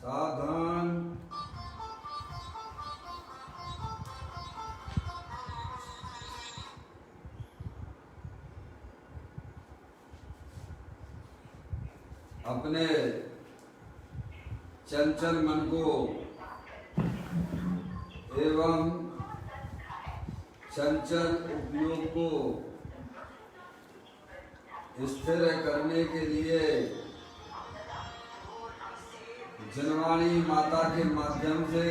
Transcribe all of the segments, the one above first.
सावधान। अपने चंचल मन को एवं चंचल उपयोग को स्थिर करने के लिए जनवाणी माता के माध्यम से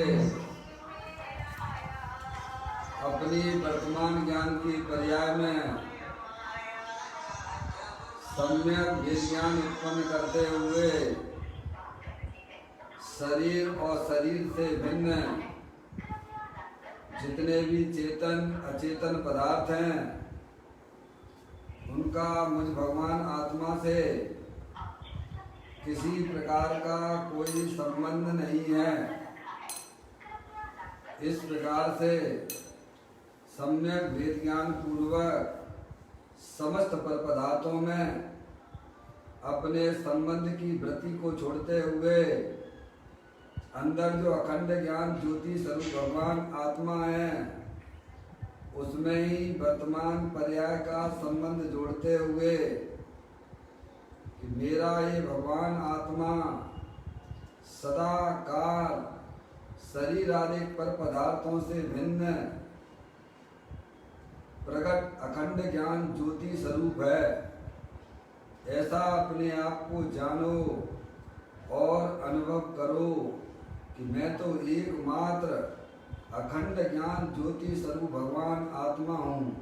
अपनी वर्तमान ज्ञान की पर्याय में सम्यक वेद ज्ञान उत्पन्न करते हुए शरीर और शरीर से भिन्न जितने भी चेतन अचेतन पदार्थ हैं उनका मुझ भगवान आत्मा से किसी प्रकार का कोई संबंध नहीं है। इस प्रकार से सम्यक वेद ज्ञान पूर्वक समस्त पर पदार्थों में अपने संबंध की वृत्ति को छोड़ते हुए अंदर जो अखंड ज्ञान ज्योति स्वरूप भगवान आत्मा है उसमें ही वर्तमान पर्याय का संबंध जोड़ते हुए कि मेरा ये भगवान आत्मा सदा काल शरीर आदि पर पदार्थों से भिन्न प्रकट अखंड ज्ञान ज्योति स्वरूप है। ऐसा अपने आप को जानो और अनुभव करो कि मैं तो एकमात्र अखंड ज्ञान ज्योति स्वरूप भगवान आत्मा हूँ।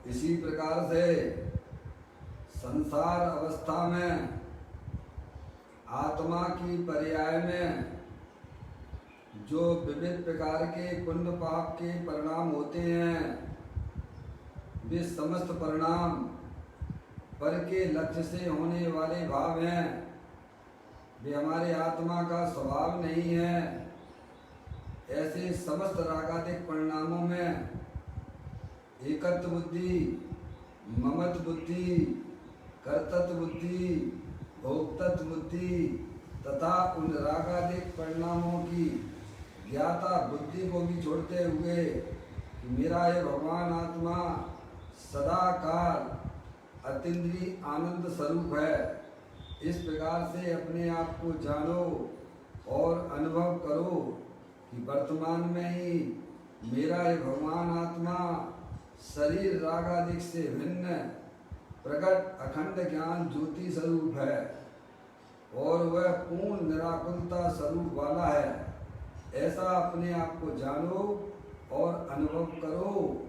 इसी प्रकार से संसार अवस्था में आत्मा की पर्याय में जो विविध प्रकार के पुण्य पाप के परिणाम होते हैं वे समस्त परिणाम पर के लक्ष्य से होने वाले भाव हैं। वे हमारे आत्मा का स्वभाव नहीं है। ऐसे समस्त रागादिक परिणामों में एकत्व बुद्धि, ममत्व बुद्धि, कर्तृत्व बुद्धि, भोक्तृत्व बुद्धि तथा उन रागादिक परिणामों की ज्ञाता बुद्धि को भी छोड़ते हुए कि मेरा ये भगवान आत्मा सदा काल अतीन्द्रिय आनंद स्वरूप है। इस प्रकार से अपने आप को जानो और अनुभव करो कि वर्तमान में ही मेरा ये भगवान आत्मा शरीर रागादिक से भिन्न प्रकट अखंड ज्ञान ज्योति स्वरूप है और वह पूर्ण निराकुलता स्वरूप वाला है। ऐसा अपने आप को जानो और अनुभव करो।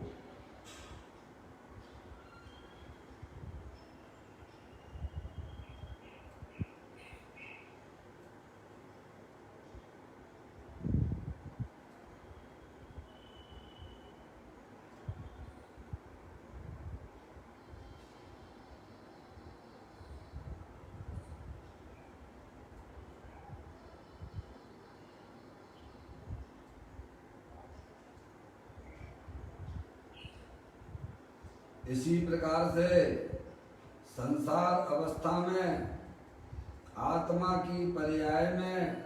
इसी प्रकार से संसार अवस्था में आत्मा की पर्याय में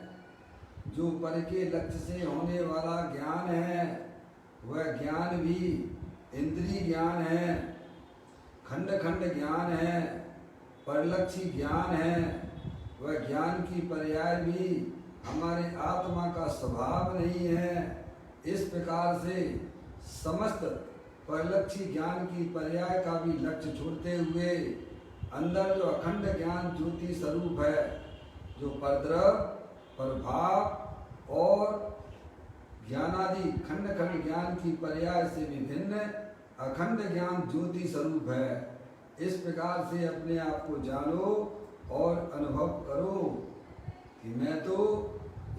जो पर के लक्ष्य से होने वाला ज्ञान है वह ज्ञान भी इंद्रिय ज्ञान है, खंड खंड ज्ञान है, परलक्षी ज्ञान है। वह ज्ञान की पर्याय भी हमारे आत्मा का स्वभाव नहीं है। इस प्रकार से समस्त परलक्षी ज्ञान की पर्याय का भी लक्ष्य छोड़ते हुए अंदर जो अखंड ज्ञान ज्योति स्वरूप है जो परद्रव प्रभाव और ज्ञानादि खंड खंड ज्ञान की पर्याय से विभिन्न अखंड ज्ञान ज्योति स्वरूप है। इस प्रकार से अपने आप को जानो और अनुभव करो कि मैं तो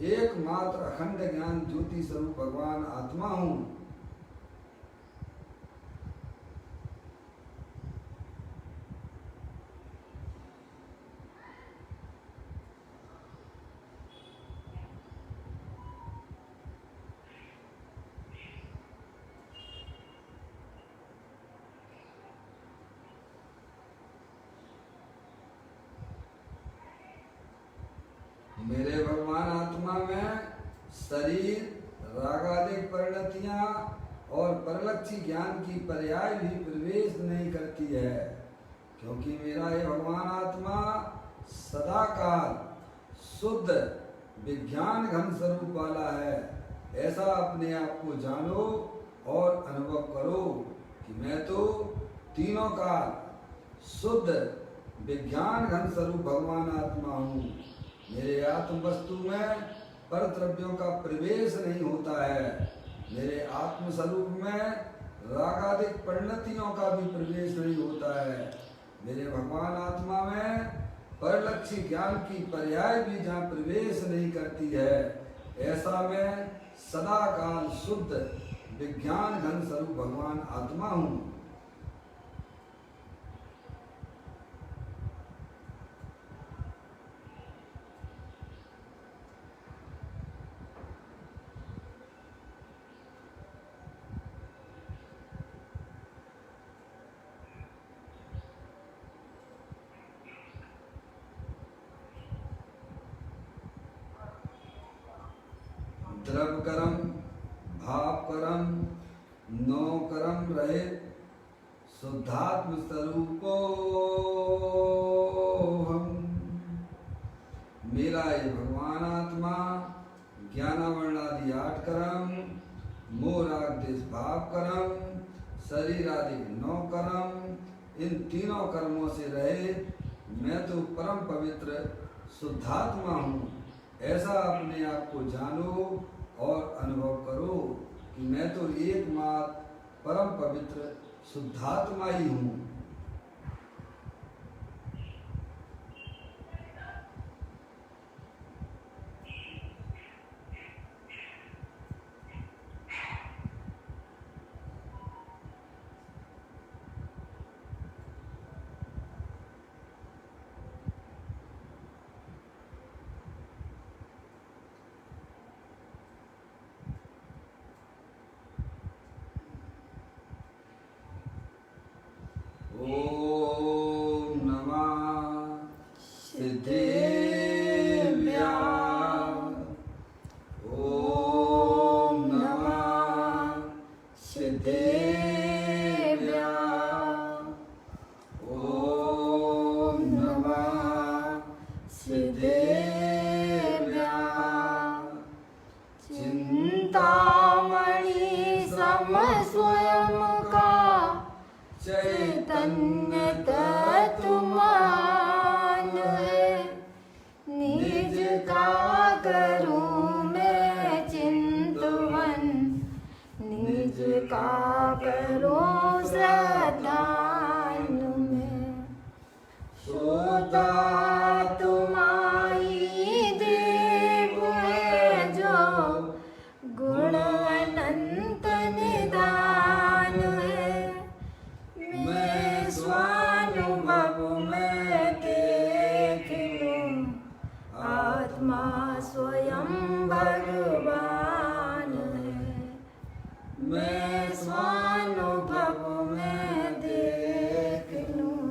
एकमात्र अखंड ज्ञान ज्योति स्वरूप भगवान आत्मा हूँ। मेरे भगवान आत्मा में शरीर, रागादिक परिणतियां और परलक्षी ज्ञान की पर्याय भी प्रवेश नहीं करती है, क्योंकि मेरा ये भगवान आत्मा सदाकाल शुद्ध विज्ञान घन स्वरूप वाला है। ऐसा अपने आप को जानो और अनुभव करो कि मैं तो तीनों काल शुद्ध विज्ञान घन स्वरूप भगवान आत्मा हूँ। मेरे आत्म वस्तु में पर द्रव्यों का प्रवेश नहीं होता है। मेरे आत्म स्वरूप में रागादिक परिणतियों का भी प्रवेश नहीं होता है। मेरे भगवान आत्मा में परलक्षी ज्ञान की पर्याय भी जहाँ प्रवेश नहीं करती है, ऐसा मैं सदा काल शुद्ध विज्ञान घन स्वरूप भगवान आत्मा हूँ। द्रव कर्म, भाव कर्म, नौ कर्म रहित शुद्धात्म स्वरूपो हम। मेरा ये भगवान आत्मा ज्ञानावर्णादि 8 कर्म, मोह राग देश भाव कर्म, शरीर आदि 9 कर्म, इन तीनों कर्मों से रहित मैं तो परम पवित्र शुद्धात्मा हूँ। ऐसा अपने आप को जानो और अनुभव करो कि मैं तो एकमात्र परम पवित्र शुद्धात्मा ही हूँ। ओम नमः सिद्धेभ्यः। ओम नमः सिद्धेभ्यः। ओम नमः सिद्धेभ्यः। चिंतामणि सम स्वयं का चैतन्य तत्वमान है। निज का करूं मैं चिंतवन, निज का करूं श्रद्धान में। सोता तुम्हारी देव है जो गुण अनंत निदान है। मैं स्वानुभव में देख लूं आत्मा स्वयं भगवान है। मैं स्वानुभव में देख लूं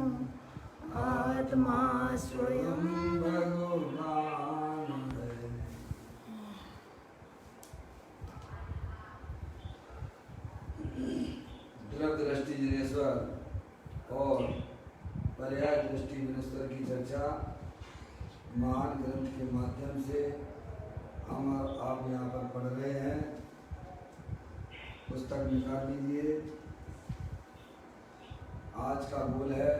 आत्मा स्वयं भगवान है। द्रव दृष्टि जिनेश्वर और पर्याय दृष्टि विनेश्वर की चर्चा महान ग्रंथ के माध्यम से हम और आप यहाँ पर पढ़ रहे हैं। पुस्तक निकाल लीजिए। आज का बोल है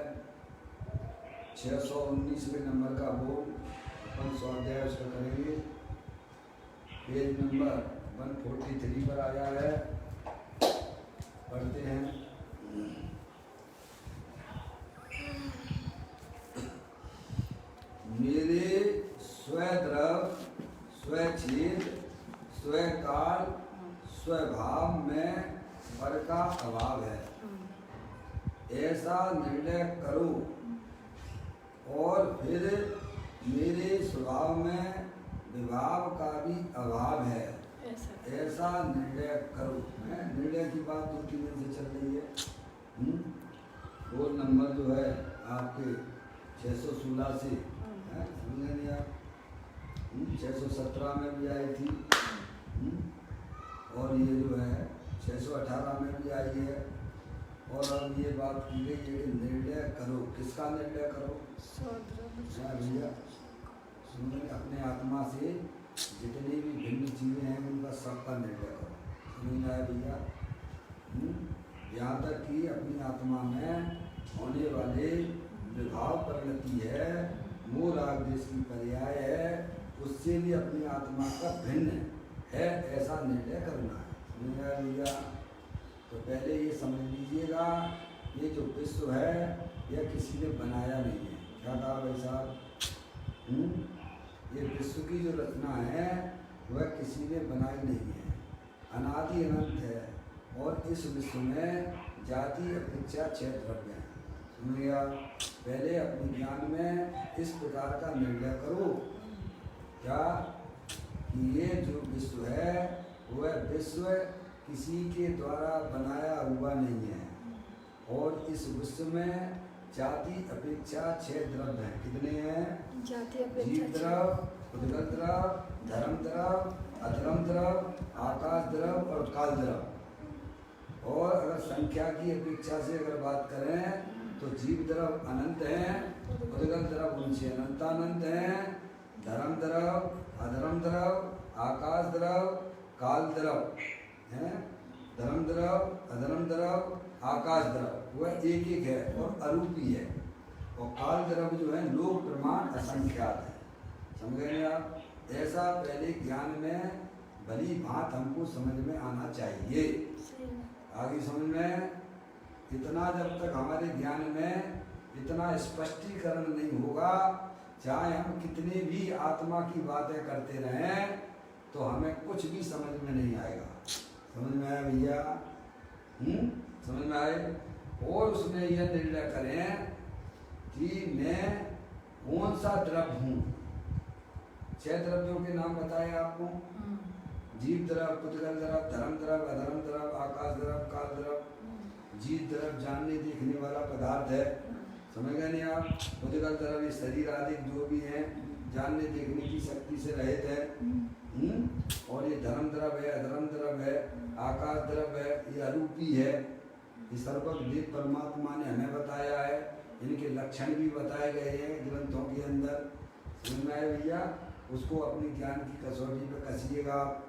619वें नंबर का बोल। अपन स्वाध्याय उसका करेंगे। पेज नंबर 143 पर आया है। पढ़ते हैं। मेरे स्वद्रव, स्वच्छेद, स्वकाल, स्वभाव में पर का अभाव है, ऐसा निर्णय करो। और फिर मेरे स्वभाव में विभाव का भी अभाव है, ऐसा निर्णय करो। निर्णय की बात 2-3 दिन से चल रही है। रोल नंबर जो है आपके 616 से समझे नहीं आप। 617 में भी आई थी, और ये जो है 618 में भी आई है। और अब ये बात की गई है कि निर्णय करो, किसका निर्णय करो? भैया सुनिए, अपने आत्मा से जितनी भी भिन्न चीज़ें हैं उनका सबका निर्णय करो। समझ में आया भैया? यहाँ तक कि अपनी आत्मा में होने वाले विभाव परिणति है, मोह राग देश की पर्याय है, उससे भी अपनी आत्मा का भिन्न है, ऐसा निर्णय करना है। समझ में आया भैया? तो पहले ये समझ लीजिएगा, ये जो विश्व है यह किसी ने बनाया नहीं है। क्या कहा भाई साहब? ये विश्व की जो रचना है वह किसी ने बनाई नहीं है, अनादि अनंत है, और इस विश्व में जाति अपेक्षा क्षेत्र द्रव्य है। समझ गया? पहले अपने ज्ञान में इस प्रकार का निर्णय करो, क्या कि ये जो विश्व है वह विश्व किसी के द्वारा बनाया हुआ नहीं है, और इस विश्व में जाति अपेक्षा 6 द्रव्य हैं। कितने हैं? जीव द्रव, उद्गत द्रव, धर्म द्रव, अधर्म द्रव, आकाश द्रव और काल द्रव। और अगर संख्या की अपेक्षा से अगर बात करें तो जीव द्रव अनंत हैं, उद्गत द्रव उनसे अनंतानंत हैं, धर्म द्रव, अधर्म द्रव, आकाश द्रव, काल द्रव हैं। धर्म द्रव, अधर्म द्रव, आकाश द्रव वह एक एक है और अरूपी है, और काल द्रव जो है लोक प्रमाण असंख्यात है। समझ गए आप? ऐसा पहले ज्ञान में भली भांत हमको समझ में आना चाहिए। आगे समझ में इतना जब तक हमारे ज्ञान में इतना स्पष्टीकरण नहीं होगा, चाहे हम कितने भी आत्मा की बातें करते रहें तो हमें कुछ भी समझ में नहीं आएगा। समझ में आया भैया? समझ में आए? और उसमें यह निर्णय करें कि मैं कौन सा द्रव्य हूँ। 6 द्रव्यों के नाम बताए आपको, जीव द्रव, पुद्गल द्रव, धर्म द्रव, अधर्म द्रव, आकाश द्रव, काल द्रव। जीव द्रव जानने देखने वाला पदार्थ है, समझ गए नहीं आप? पुद्गल द्रव ये शरीर आदि जो भी है जानने देखने की शक्ति से रहित है। और ये धर्म द्रव है, अधर्म द्रव है, आकाश द्रव है, ये अरूपी है। ये सर्वज्ञ परमात्मा ने हमें बताया है, इनके लक्षण भी बताए गए हैं ग्रंथों के अंदर। समझ में आए भैया? उसको अपनी ज्ञान की कसौटी पे कसिएगा आप।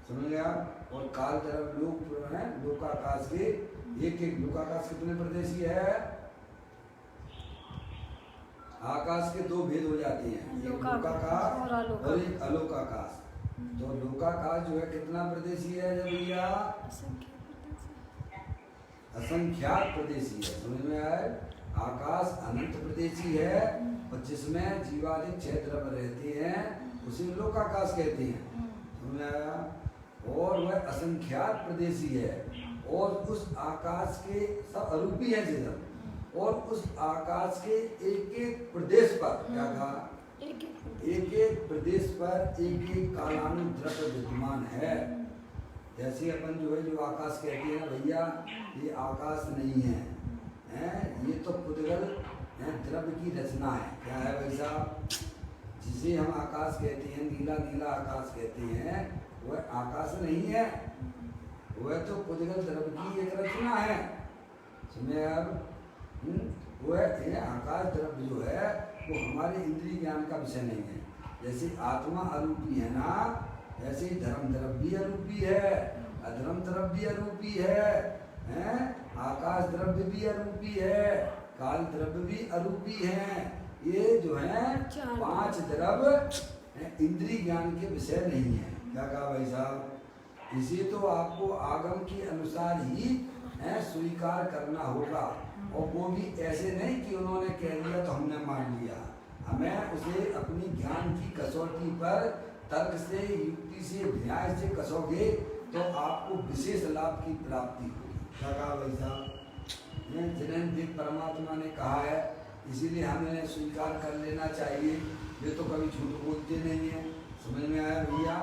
समझ गया? और काल द्रव लोक है, लोकाकाश के एक एक लोकाकाश कितने प्रदेशीय है? आकाश के 2 भेद हो जाते हैं, एक लोकाकाश और एक अलोकाकाश। तो लोकाकाश जो है कितना प्रदेशीय है भैया? असंख्यात प्रदेशीय है। समझ में आए? आकाश अनंत प्रदेशी है, और जिसमें जीवादि 6 द्रव्य रहते हैं उसे लोकाकाश कहते हैं। समझ में आया? और वह असंख्यात प्रदेशी है, और उस आकाश के सब अरूपी है जिधर, और उस आकाश के एक एक प्रदेश पर क्या कहा? एक एक प्रदेश पर एक एक कालानुद्रव्य विद्यमान है। जैसे अपन जो है जो आकाश कहते हैं भैया, ये आकाश नहीं है, ये तो पुद्गल द्रव्य की रचना है। क्या है भाई साहब? जिसे हम आकाश कहते हैं, नीला नीला आकाश कहते हैं, वह आकाश नहीं है, वह तो पुद्गल द्रव्य की एक रचना है। सुनिए अब, वह आकाश द्रव्य जो है वो हमारे इंद्रिय ज्ञान का विषय नहीं है। जैसे आत्मा अरूपी है ना, ऐसे ही धर्म द्रव्य भी अरूपी है, अधर्म द्रव्य भी अरूपी है, आकाश द्रव्य भी अरूपी है, काल द्रव्य भी अरूपी है। ये जो है 5 द्रव्य इंद्रिय ज्ञान के विषय नहीं है। क्या कहा भाई साहब? इसे तो आपको आगम के अनुसार ही स्वीकार करना होगा, और वो भी ऐसे नहीं कि उन्होंने कह दिया तो हमने मान लिया। हमें उसे अपनी ज्ञान की कसौटी पर तर्क से, युक्ति से, न्याय से कसोगे तो आपको विशेष लाभ की प्राप्ति होगी। क्या कहा भाई साहब? जिन्हें परमात्मा ने कहा है, इसीलिए हमें स्वीकार कर लेना चाहिए। ये तो कभी झूठ बोलते नहीं है। समझ में आया भैया?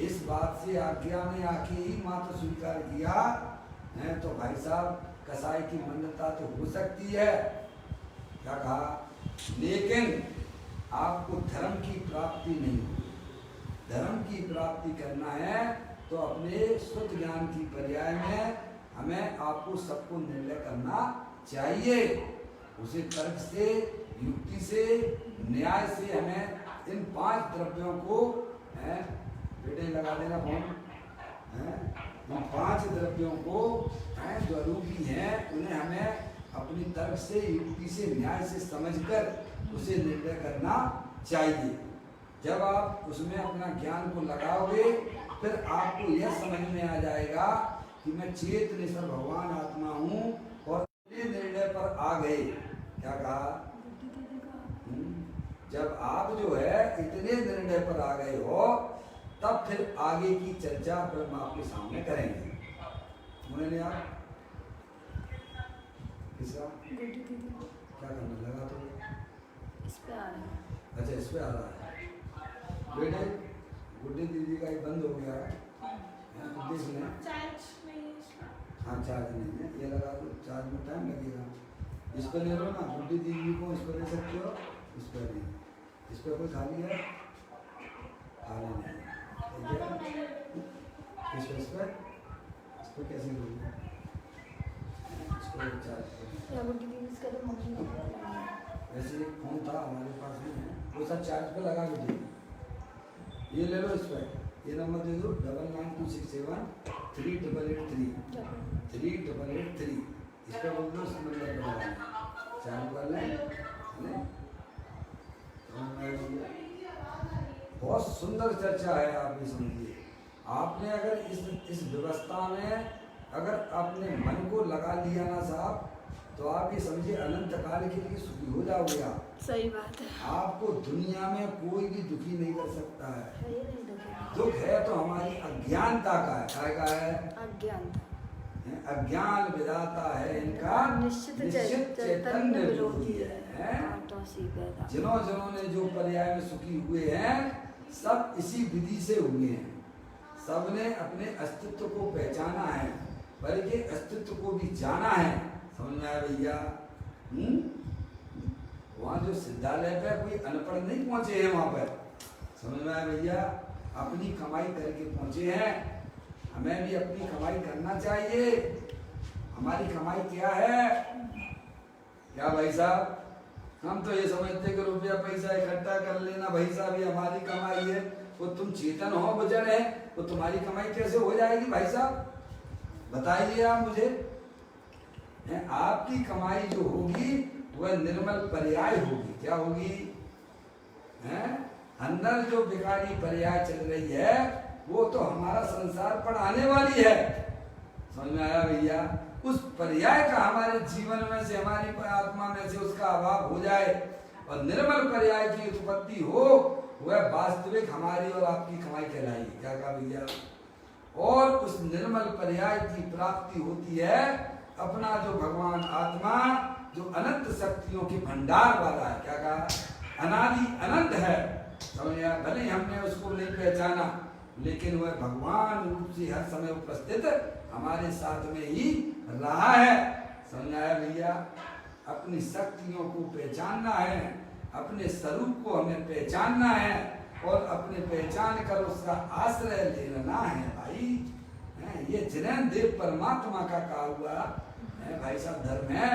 इस बात से आज्ञा में आके ही मात्र स्वीकार किया है तो भाई साहब कसाई की मान्यता तो हो सकती है। क्या कहा? लेकिन आपको धर्म की प्राप्ति नहीं होगी। धर्म की प्राप्ति करना है तो अपने शुद्ध ज्ञान की पर्याय में हमें आपको सबको निर्णय करना चाहिए। उसे तर्क से, युक्ति से, न्याय से हमें इन 5 द्रव्यों को बेटे लगा देना फोन, इन 5 द्रव्यों को जो अरूपी हैं उन्हें हमें अपनी तर्क से, युक्ति से, न्याय से समझकर उसे निर्णय करना चाहिए। जब आप उसमें अपना ज्ञान को लगाओगे फिर आपको यह समझ में आ जाएगा कि मैं चेतनेश्वर भगवान आत्मा हूँ और निर्णय पर आ गए। क्या कहा? जब आप जो है इतने निर्णय पर आ गए हो तब फिर आगे की चर्चा ब्रह्मा आपके सामने करेंगे। उन्होंने आप किसका क्या करना लगा? तो इस पे आ रहा है। अच्छा, इस पे आ रहा है बेटे। गुड्डी दीदी का ही बंद हो गया है तो देख लें। हाँ, चार्ज नहीं है, ये लगा दो, चार्ज में टाइम लगेगा। इस पर ले लो ना, गुड्डी दीदी को इस पर ले सकते हो, इस पर नहीं। इस पर कोई खाली है? खाली नहीं है। इस पर कैसे लोगे? इसको चार्ज वैसे एक फोन था हमारे पास में, वो सब चार्ज पे लगा के दो। ये ले लो, इस पर ये नंबर दे दो 992673 3883 3883। इस पर बोल दो नंबर पर लगाना, चालू कर लें। बहुत सुंदर चर्चा है, आप ये समझिए। आपने अगर इस व्यवस्था में अगर अपने मन को लगा लिया ना साहब, तो आप ये समझिए अनंत काल के लिए सुखी हो जाओगे आप। सही बात है। आपको दुनिया में कोई भी दुखी नहीं कर सकता है। दुख है तो हमारी अज्ञानता का है। क्या का है? अज्ञानता। अज्ञान विधाता है इनका निश्चित चैतन्य विरोधी है। जिन्हों ने जो पर्याय में सुखी हुए हैं सब इसी विधि से हुए हैं। सबने अपने अस्तित्व को पहचाना है, बल्कि अस्तित्व को भी जाना है। समझ में आया भैया? वहाँ जो सिद्धालय पे कोई अनपढ़ नहीं पहुंचे हैं, वहाँ पर समझ में आया भैया? अपनी कमाई करके पहुंचे हैं। हमें भी अपनी कमाई करना चाहिए। हमारी कमाई क्या है? क्या भाई साहब? हम तो ये समझते कि रुपया पैसा इकट्ठा कर लेना भाई साहब ये हमारी कमाई है। वो तुम चेतन हो, वजन है, वो तुम्हारी कमाई कैसे हो जाएगी भाई साहब? बताइए आप मुझे। आपकी कमाई जो होगी वह निर्मल पर्याय होगी। क्या होगी? अंदर जो बेकारी पर्याय चल रही है वो तो हमारा संसार पर आने वाली है। समझ में आया भैया? उस पर्याय का हमारे जीवन में से, हमारी आत्मा में से उसका अभाव हो जाए और निर्मल पर्याय की उत्पत्ति हो, वह वास्तविक हमारी और आपकी कमाई कहलाएगी। क्या कहा भैया? और उस निर्मल पर्याय की प्राप्ति होती है अपना जो भगवान आत्मा जो अनंत शक्तियों के भंडार वाला है। क्या कहा? अनादि अनंत है। समझिए, भले ही हमने उसको नहीं पहचाना लेकिन वह भगवान रूप से हर समय उपस्थित हमारे साथ में ही रहा है। समझ आया भैया? अपनी शक्तियों को पहचानना है, अपने स्वरूप को हमें पहचानना है और अपने पहचान कर उसका आश्रय लेना है भाई। ये जिनेन देव परमात्मा का कहा हुआ है भाई साहब धर्म है।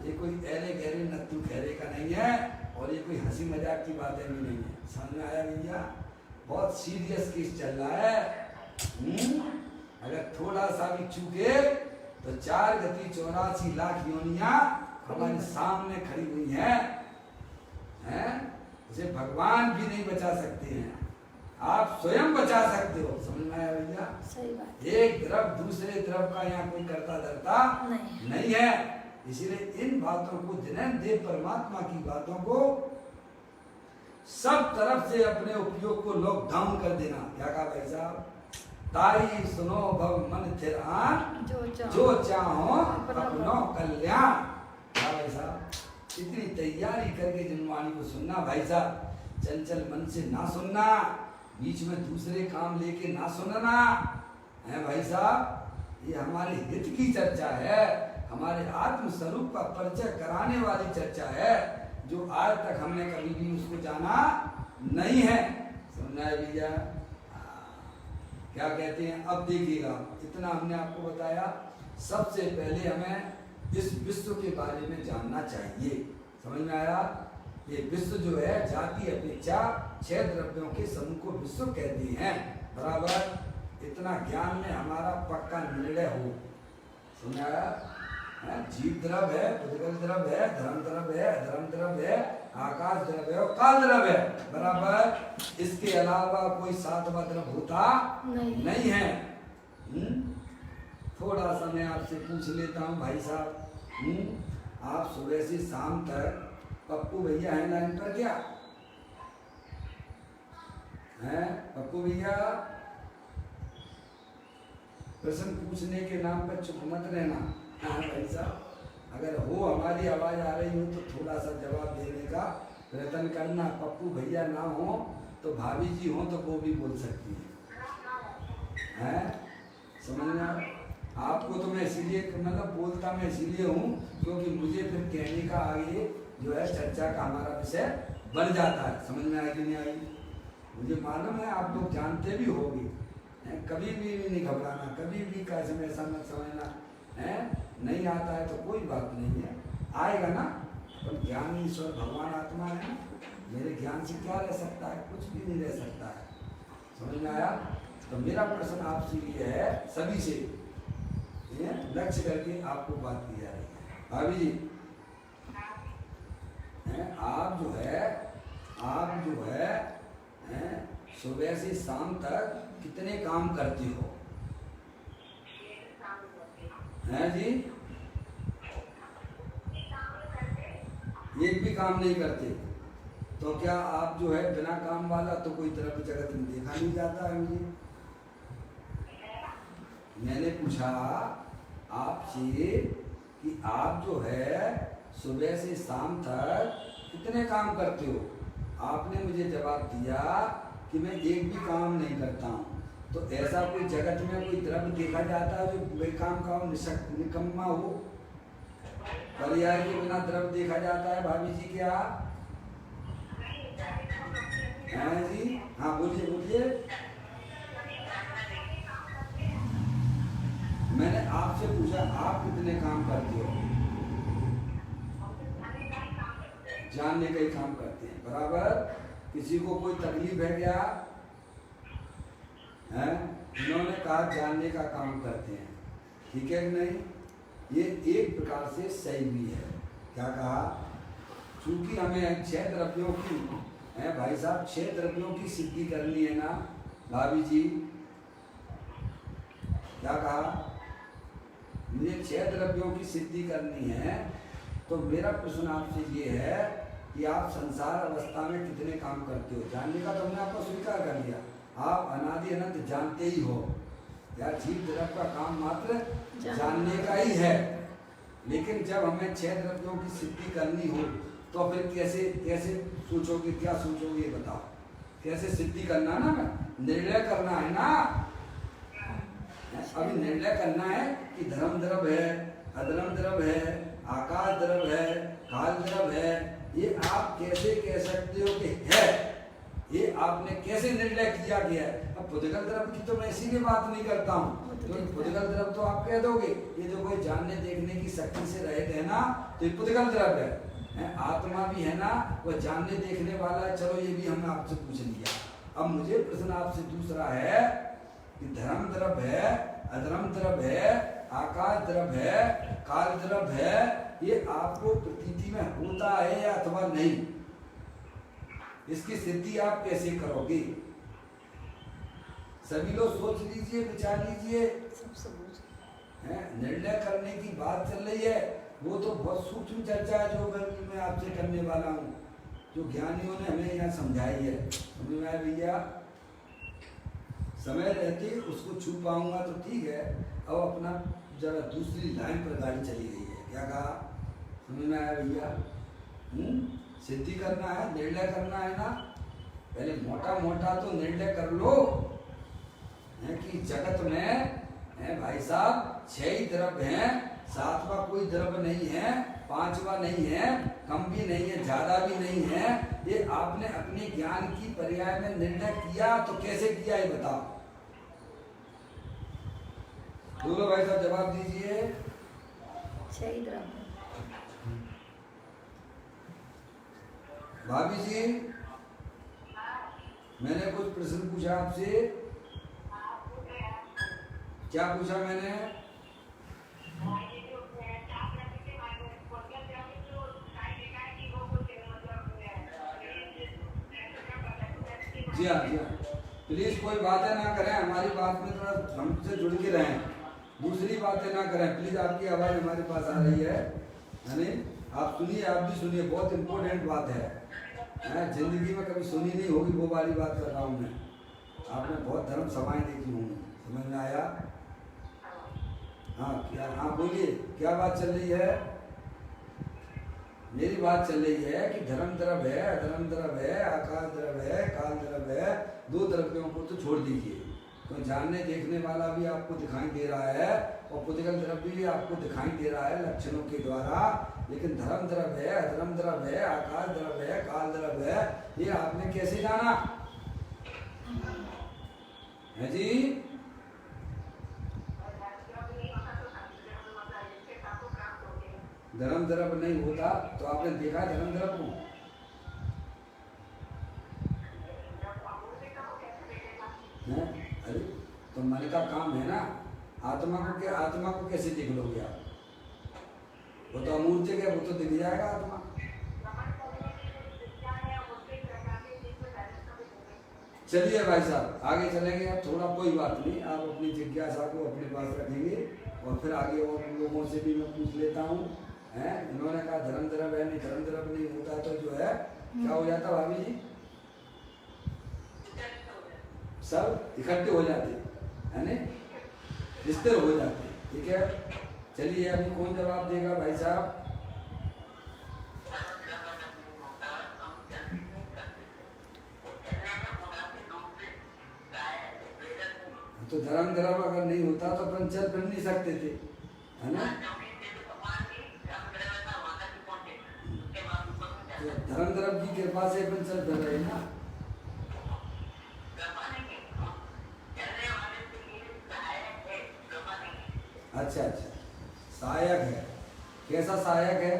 ये कोई ऐले गहरे नत्थु खैरे का नहीं है और ये कोई हंसी मजाक की बातें भी नहीं है। समझ में आया भैया? बहुत सीरियस केस चल रहा है। अगर थोड़ा सा भी चूके तो 4 गति 84 लाख योनियां हमारे सामने खड़ी हुई हैं। उसे भगवान भी नहीं बचा सकते हैं, आप स्वयं बचा सकते हो। समझ में आया भैया? सही बात। एक द्रव दूसरे द्रव का यहाँ कोई करता धरता नहीं है। इसीलिए इन बातों को, जिनेन देव परमात्मा की बातों को सब तरफ से अपने उपयोग को लॉकडाउन कर देना। क्या कहा भाई साहब? ताई सुनो भव मन थिर आन, जो चाहो अपनो कल्याण। क्या भाई साहब? इतनी तैयारी करके जिनवाणी को सुनना भाई साहब, चंचल मन से ना सुनना, बीच में दूसरे काम लेके ना सुनना है भाई साहब। ये हमारे हित की चर्चा है, हमारे आत्म स्वरूप का परिचय कराने वाली चर्चा है। जो आज तक हमने कभी भी उसको जाना नहीं है। समझना है भैया? क्या कहते हैं? अब देखिएगा, इतना हमने आपको बताया। सबसे पहले हमें इस विश्व के बारे में जानना चाहिए। समझ में आया? ये विश्व जो है जाति अपेक्षा 6 द्रव्यों के समूह को विश्व कहते हैं। बराबर? इतना ज्ञान में हमारा पक्का निर्णय हो। समझ आया? जीव द्रव है, पुद्गल द्रव है, धर्म द्रव है, अधर्म द्रव है, आकाश द्रव है और काल द्रव है। बराबर? इसके अलावा कोई 7वां द्रव होता नहीं है। थोड़ा सा मैं आपसे पूछ लेता हूँ भाई साहब, आप सुबह से शाम तक पप्पू भैया हैं लाइन पर क्या हैं? पप्पू भैया, प्रश्न पूछने के नाम पर चुप मत रहना। हाँ भाई साहब, अगर हो हमारी आवाज आ रही हो तो थोड़ा सा जवाब देने का प्रयत्न करना। पप्पू भैया ना हो तो भाभी जी हो तो वो भी बोल सकती हैं। समझना? आपको तो मैं इसीलिए मतलब बोलता मैं इसीलिए हूँ क्योंकि मुझे फिर कहने का आगे जो है चर्चा का हमारा विषय बन जाता है। समझ में आई कि नहीं आई? मुझे मालूम है आप लोग जानते भी होंगे। कभी भी नहीं घबराना, कभी भी कैसे में ऐसा मत समझना है। नहीं आता है तो कोई बात नहीं है, आएगा ना। पर ज्ञान ईश्वर भगवान आत्मा है, मेरे ज्ञान से क्या रह सकता है? कुछ भी नहीं रह सकता है। समझ में आया? तो मेरा प्रश्न आपसे ये है, सभी से लक्ष्य करके आपको बात की जा रही है। भाभी जी, आप जो है सुबह से शाम तक कितने काम करते हो? हैं जी? एक भी काम नहीं करते तो क्या आप जो है बिना काम वाला तो कोई तरफ जगत में देखा नहीं जाता है। मुझे मैंने पूछा आपसे कि आप जो है सुबह से शाम तक कितने काम करते हो? आपने मुझे जवाब दिया कि मैं एक भी काम नहीं करता हूँ। तो ऐसा कोई जगत में कोई द्रव्य देखा जाता है जो बेकाम का हो, निकम्मा हो? पर्याय के बिना द्रव्य देखा जाता है भाभी जी क्या? हैं जी? हाँ बोलिए बोलिए। मैंने आपसे पूछा आप कितने काम करते हो? जानने का ही काम करते हैं। बराबर? किसी को कोई तकलीफ है क्या? हैं? इन्होंने कहा जानने का काम करते हैं। ठीक है कि नहीं? ये एक प्रकार से सही भी है। क्या कहा? चूंकि हमें 6 द्रव्यों की है भाई साहब, 6 द्रव्यों की सिद्धि करनी है ना भाभी जी? क्या कहा? मुझे 6 द्रव्यों की सिद्धि करनी है। तो मेरा प्रश्न आपसे ये है कि आप संसार अवस्था में कितने काम करते हो? जानने का तो हमने आपको स्वीकार कर लिया, आप अनादि अनंत जानते ही हो। या जीव द्रव्य का काम मात्र जानने का ही है। लेकिन जब हमें 6 द्रव्यों की सिद्धि करनी हो तो फिर कैसे कैसे सोचोगे? क्या सोचोगे बताओ? कैसे सिद्धि करना ना, निर्णय करना है ना। अभी निर्णय करना है कि धर्म द्रव है, अधर्म द्रव है, आकाश द्रव है, काल द्रव है। ये आप कैसे कह सकते हो कि है? ये आपने कैसे निर्णय किया गया है? अब पुद्गल द्रव की तो मैं इसीलिए बात नहीं करता हूँ क्योंकि पुद्गल द्रव तो आप कह दोगे ये जो कोई जानने देखने की शक्ति से रहित है ना, तो ये पुद्गल द्रव है। आत्मा भी है ना, वो जानने देखने वाला है। चलो ये भी हमने आपसे पूछ लिया। अब मुझे प्रश्न आपसे दूसरा है कि धर्म द्रव है, अधर्म द्रव है, आकाश द्रव है, काल द्रव है, ये आपको प्रतीति में होता है या अथवा नहीं? इसकी सिद्धि आप कैसे करोगे? सभी लोग सोच लीजिए, विचार लीजिए। निर्णय करने की बात चल रही है, वो तो बहुत सूक्ष्म चर्चा है जो मैं आपसे करने वाला हूँ, जो ज्ञानियों ने हमें यहाँ समझाई है। समझ में आया भैया? समय रहते उसको छू पाऊंगा तो ठीक है। अब अपना जरा दूसरी लाइन पर गाड़ी चली गई है। क्या कहा? समझ में आया भैया? सिद्धि करना है, निर्णय करना है ना। पहले मोटा मोटा तो निर्णय कर लो है कि जगत में है भाई साहब 6 ही द्रव्य हैं, सातवां कोई द्रव्य नहीं है, पांचवा नहीं है, कम भी नहीं है, ज्यादा भी नहीं है। ये आपने अपने ज्ञान की पर्याय में निर्णय किया तो कैसे किया ये बताओ। बोलो भाई साहब जवाब दीजिए। सही द्रव्य। भाभी जी मैंने कुछ प्रश्न पूछा आपसे। क्या पूछा मैंने? जी हाँ जी हाँ, प्लीज कोई बातें ना करें, हमारी बात में थोड़ा हमसे जुड़ के रहें, दूसरी बातें ना करें प्लीज। आपकी आवाज हमारे पास आ रही है नहीं, आप सुनिए, आप भी सुनिए, बहुत इम्पोर्टेंट बात है। जिंदगी में कभी सुनी नहीं होगी वो वाली बात कर रहा हूँ मैं। आपने बहुत धर्म सभाएं देखी होंगी, समझ में आया? हाँ क्या, हाँ बोलिए क्या बात चल रही है? मेरी बात चल रही है कि धर्म द्रव्य है, अधर्म द्रव्य है, आकाश द्रव्य है, काल द्रव्य है। दो द्रव्यों को तो छोड़ दीजिए, तो जानने देखने वाला भी आपको दिखाई दे रहा है और पुद्गल द्रव्य भी आपको दिखाई दे रहा है लक्षणों के द्वारा। लेकिन धर्म द्रव्य है, अधर्म द्रव्य है, आकाश द्रव्य है, काल द्रव्य है, ये आपने कैसे जाना है जी? धर्म द्रव्य नहीं होता तो आपने देखा धर्म द्रव्य को? अरे तो मन का काम है ना, आत्मा को कैसे देख लोगे आप? वो तो अमूर्त है, वो तो दिख जाएगा आत्मा। चलिए भाई साहब आगे चलेंगे, अब थोड़ा कोई बात नहीं, आप अपनी जिज्ञासा को अपने पास रखेंगे और फिर आगे और लोगों से भी मैं पूछ लेता हूँ। इन्होंने कहा धर्म द्रव्य है, नहीं धर्म द्रव्य नहीं होता तो जो है क्या हो जाता भाभी जी? सब इकट्ठे हो जाते है ना, स्थिर हो जाते। ठीक है, चलिए अभी कौन जवाब देगा भाई साहब? तो धर्म द्रव्य अगर नहीं होता तो अपन चल फिर नहीं सकते थे, है ना? तो धर्म द्रव्य की कृपा से अपन चल फिर रहे ना। अच्छा अच्छा, सहायक है। कैसा सहायक है?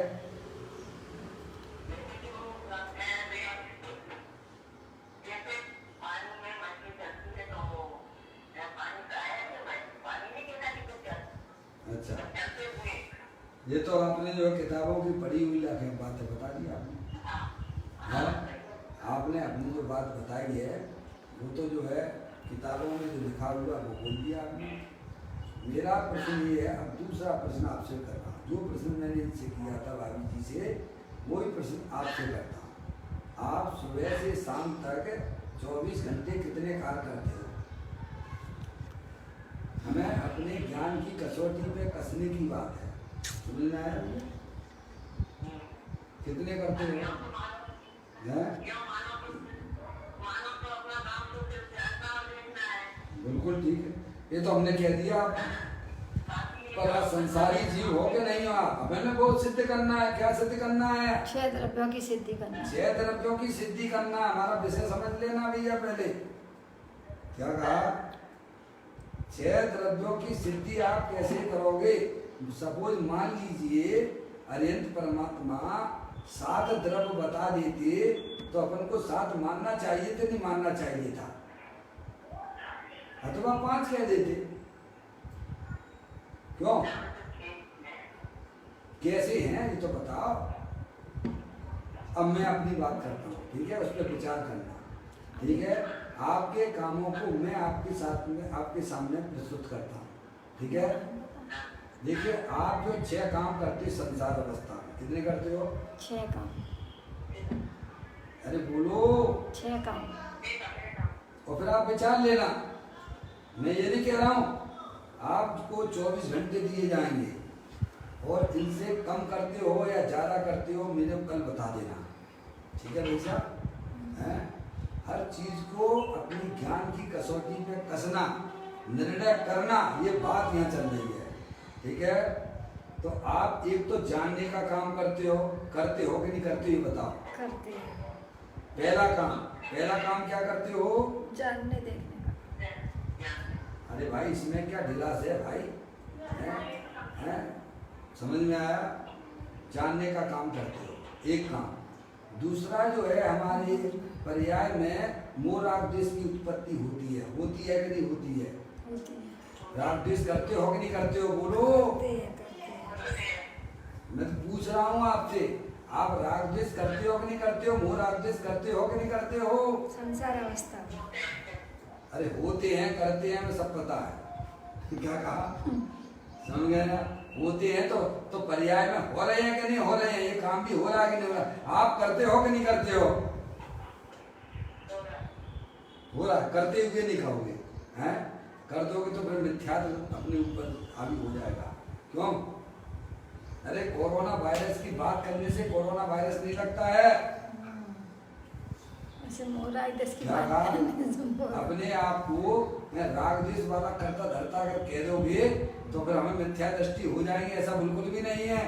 अच्छा, ये तो आपने जो किताबों की पढ़ी हुई बातें बता दी आपने, है? आपने अपनी जो बात बताई है वो तो जो है किताबों में जो लिखा हुआ वो बोल दिया आपने। मेरा प्रश्न ये है, अब दूसरा प्रश्न आपसे कर रहा हूँ। जो प्रश्न मैंने इनसे किया था भाभी जी से, वही प्रश्न आपसे करता हूँ। आप सुबह से शाम तक 24 घंटे कितने कार्य करते हो? हमें अपने ज्ञान की कसौटी पे कसने की बात है, समझ में आया? कितने करते हो? बिल्कुल ठीक है, ये तो हमने कह दिया। पर आप संसारी जीव हो के नहीं हो, आप हमें बहुत सिद्ध करना है। क्या सिद्ध करना है? 6 द्रव्यों की सिद्धि करना। 6 द्रव्यों की सिद्धि करना। हमारा विषय समझ लेना भैया पहले। क्या कहा? 6 द्रव्यों की सिद्धि आप कैसे करोगे? सपोज मान लीजिए अरिहंत परमात्मा 7 द्रव्य बता देते तो अपन को 7 मानना चाहिए थे, नहीं मानना चाहिए था? अथवा 5 कह देते, क्यों? कैसे हैं ये तो बताओ। अब मैं अपनी बात करता हूँ, ठीक है? उस पर विचार करना, ठीक है? आपके कामों को मैं आपके साथ में आपके सामने प्रस्तुत करता हूँ, ठीक है? देखिए आप जो 6 काम करते संसार अवस्था में, कितने करते हो? 6 काम। अरे बोलो। 6 काम। और फिर आप विचार लेना, मैं ये नहीं कह रहा हूँ आपको 24 घंटे दिए जाएंगे और इनसे कम करते हो या ज़्यादा करते हो मुझे कल बता देना, ठीक है भाई साहब? हर चीज़ को अपनी ज्ञान की कसौटी पे कसना, निर्णय करना, ये बात यहाँ चल रही है, ठीक है? तो आप एक तो जानने का काम करते हो कि नहीं करते हो, ये बताओ। करते हैं। पहला काम क्या करते हो? जानने देखने का। अरे भाई इसमें क्या ढिलास है भाई, हैं? समझ में आया? जानने का काम करते हो, एक काम। दूसरा जो है, हमारे पर्याय में मोह राग द्वेष की उत्पत्ति होती है कि नहीं होती है? होती है। राग द्वेष करते हो कि नहीं करते हो, बोलो। करते हैं। मैं तो पूछ रहा हूँ आपसे, आप राग द्वेष करते हो कि नहीं करते हो? मोह राग द्वेष करते हो कि नहीं करते हो? संसार अवस्था में। अरे होते हैं, करते हैं, मैं सब पता है। क्या कहा? समझ गए ना? होते हैं तो पर्याय में हो रहे हैं कि नहीं हो रहे हैं? ये काम भी हो रहा है कि नहीं हो रहा? आप करते हो कि नहीं करते हो? हो रहा है, करते हुए नहीं खाओगे, हैं? कर दोगे तो फिर मिथ्यात्व अपने ऊपर हावी हो जाएगा। क्यों? अरे कोरोना वायरस की बात करने से कोरोना वायरस नहीं लगता है। ऐसे मोरा देश की क्या बात कहा? करने से अपने आप को मैं राग द्वेष वाला करता धरता अगर कह दोगे तो फिर हमें मिथ्या दृष्टि हो जाएंगे, ऐसा बिल्कुल भी नहीं है।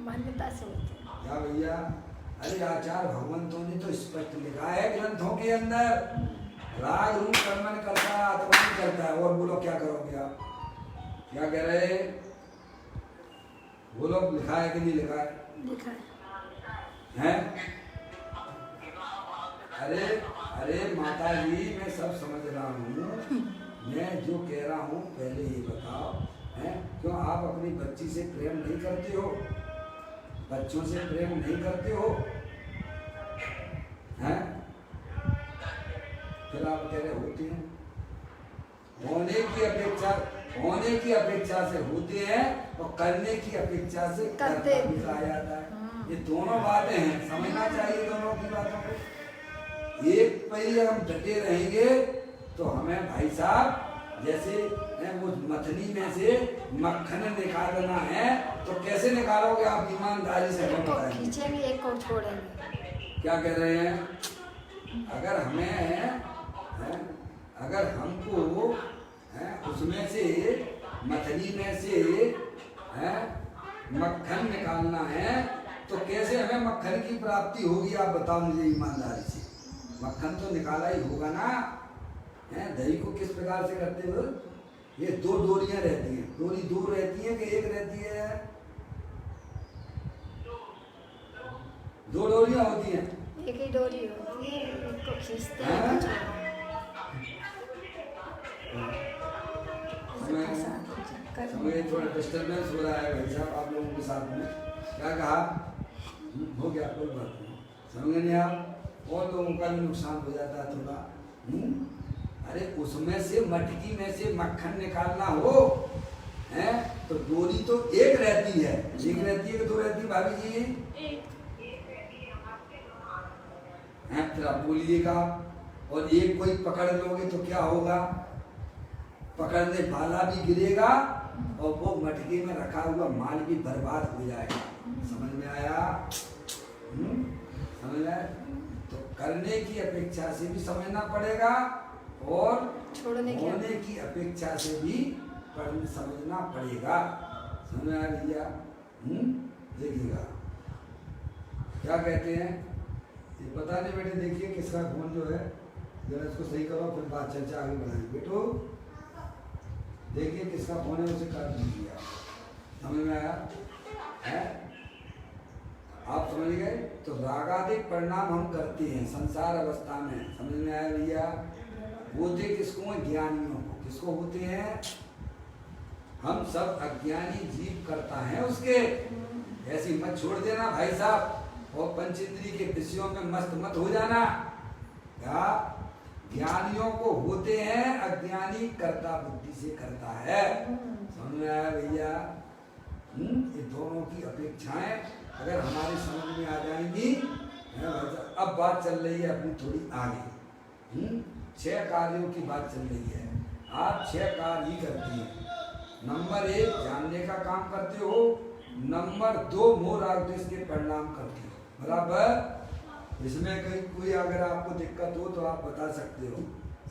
मान्यता से होते हैं। क्या भैया? अरे आचार्य भगवंतों ने तो स्पष्ट लिखा है ग्रंथों के अंदर, राग रूप कर्मन करता है, आत्मा नहीं करता है। और बोलो क्या करोगे आप? क्या कह रहे? बोलो, लिखा है कि नहीं लिखा है? लिखा है। हैं? अरे माता जी, मैं सब समझ रहा हूँ, मैं जो कह रहा हूँ पहले ये बताओ, हैं? क्यों आप अपनी बच्ची से प्रेम नहीं करते हो? बच्चों से प्रेम नहीं करते हो, हैं? फिर आप कह रहे होते हैं। होने की अपेक्षा से होते हैं और करने की अपेक्षा से करते भी कहा जाता है। ये दोनों बातें हैं, समझना चाहिए दोनों की बातों को। एक पे ही हम डटे रहेंगे तो हमें भाई साहब जैसे वो मथनी में से मक्खन निकालना है तो कैसे निकालोगे आप? ईमानदारी से हमें बताएंगे। खींचेंगे, एक को छोड़ेंगे। क्या कह रहे हैं? अगर हमको उसमें से मथनी में से मक्खन निकालना है तो कैसे हमें मक्खन की प्राप्ति होगी? आप बताओ मुझे ईमानदारी से। मक्खन तो निकाला ही होगा ना, हैं? दही को किस प्रकार से करते हो? ये दो डोरियां रहती हैं, डोरी दो रहती है कि एक रहती है? दो डोरियां होती हैं। एक ही डोरी होती है, एक को खींचते हैं, हाँ? एक को छोड़ते समय थोड़ा डिस्टर्बेंस हो रहा है भाई साहब आप लोगों के साथ में। क्या कहा? हो गया, कोई बात नहीं, समझ नहीं आप? और लोगों का भी नुकसान हो जाता है थोड़ा। अरे उसमें से मटकी में से मक्खन निकालना हो, हैं? तो डोरी तो एक रहती है, एक रहती है कि दो रहती है भाभी जी? हैं? फिर आप बोलिएगा, और एक कोई पकड़ लोगे तो क्या होगा? पकड़ने वाला भी गिरेगा और वो मटकी में रखा हुआ माल भी बर्बाद हो जाएगा। समझ में आया? समझ में आया? तो करने की अपेक्षा से भी समझना पड़ेगा और छोड़ने की अपेक्षा से भी समझना पड़ेगा। समझ में आया भैया? देखिएगा क्या कहते हैं, ये पता नहीं बेटे। देखिए किसका फोन जो है, जरा इसको सही करो, फिर बात चर्चा आगे बढ़ाएंगे। बेटो देखिए किसका फोन है, उसे काट दीजिए आप। समझ में आया है? आप समझ गए? तो रागादिक परिणाम हम करते हैं संसार अवस्था में। समझ में आया भैया? होते किसको? ज्ञानियों को। किसको होते हैं? हम सब अज्ञानी जीव करता है उसके। ऐसी मत छोड़ देना भाई साहब, और पंचेंद्रिय के विषयों में मस्त मत हो जाना। क्या? ज्ञानियों को होते हैं, अज्ञानी कर्ता बुद्धि से करता है। समझ में आया भैया? ये दोनों की अपेक्षाएं अगर हमारी समझ में आ जाएंगी। अब बात चल रही है अपनी थोड़ी आगे। 6 कार्यों की बात चल रही है। आप 6 कार्य ही करती हैं। नंबर 1 जानने का काम करते हो, नंबर 2 मोह राग द्वेष के परिणाम करते हो। बराबर? इसमें कहीं कोई अगर आपको दिक्कत हो तो आप बता सकते हो।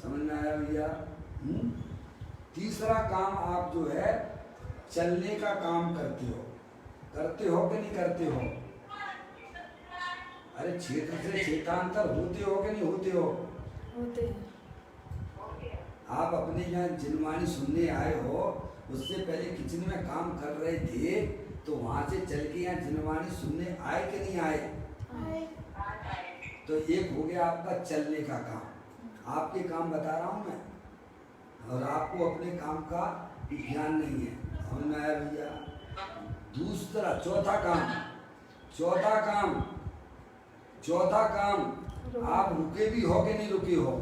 समझ में आया भैया? तीसरा काम आप जो है चलने का काम करते हो। करते हो कि नहीं करते हो? अरे क्षेत्र से क्षेत्रांतर होते हो कि नहीं होते हो? होते हैं। आप अपने यहाँ जिनवाणी सुनने आए हो, उससे पहले किचन में काम कर रहे थे, तो वहां से चल के यहाँ जिनवाणी सुनने आए कि नहीं आए? तो एक हो गया आपका चलने का काम, आपके काम बता रहा हूं मैं, और आपको अपने काम का ज्ञान नहीं है। समझ में आया भैया? दूसरा चौथा काम, आप रुके भी हो कि नहीं रुके हो?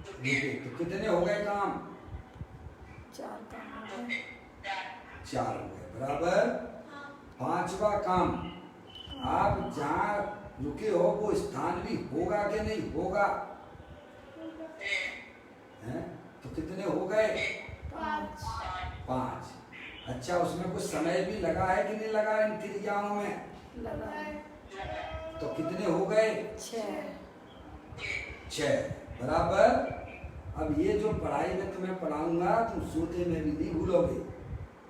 रुके। तो कितने हो गए काम? 4 काम हो गए। 4 हो गए, बराबर। 5वां काम, आप जहाँ रुके हो वो स्थान भी होगा कि नहीं होगा? हैं? तो कितने हो गए? 5। अच्छा, उसमें कुछ समय भी लगा है कि नहीं लगा इन क्रियाओं में? लगा। तो कितने हो गए? 6, बराबर। अब ये जो पढ़ाई में तुम्हें पढ़ाऊंगा, तुम सोते में भी नहीं भूलोगे,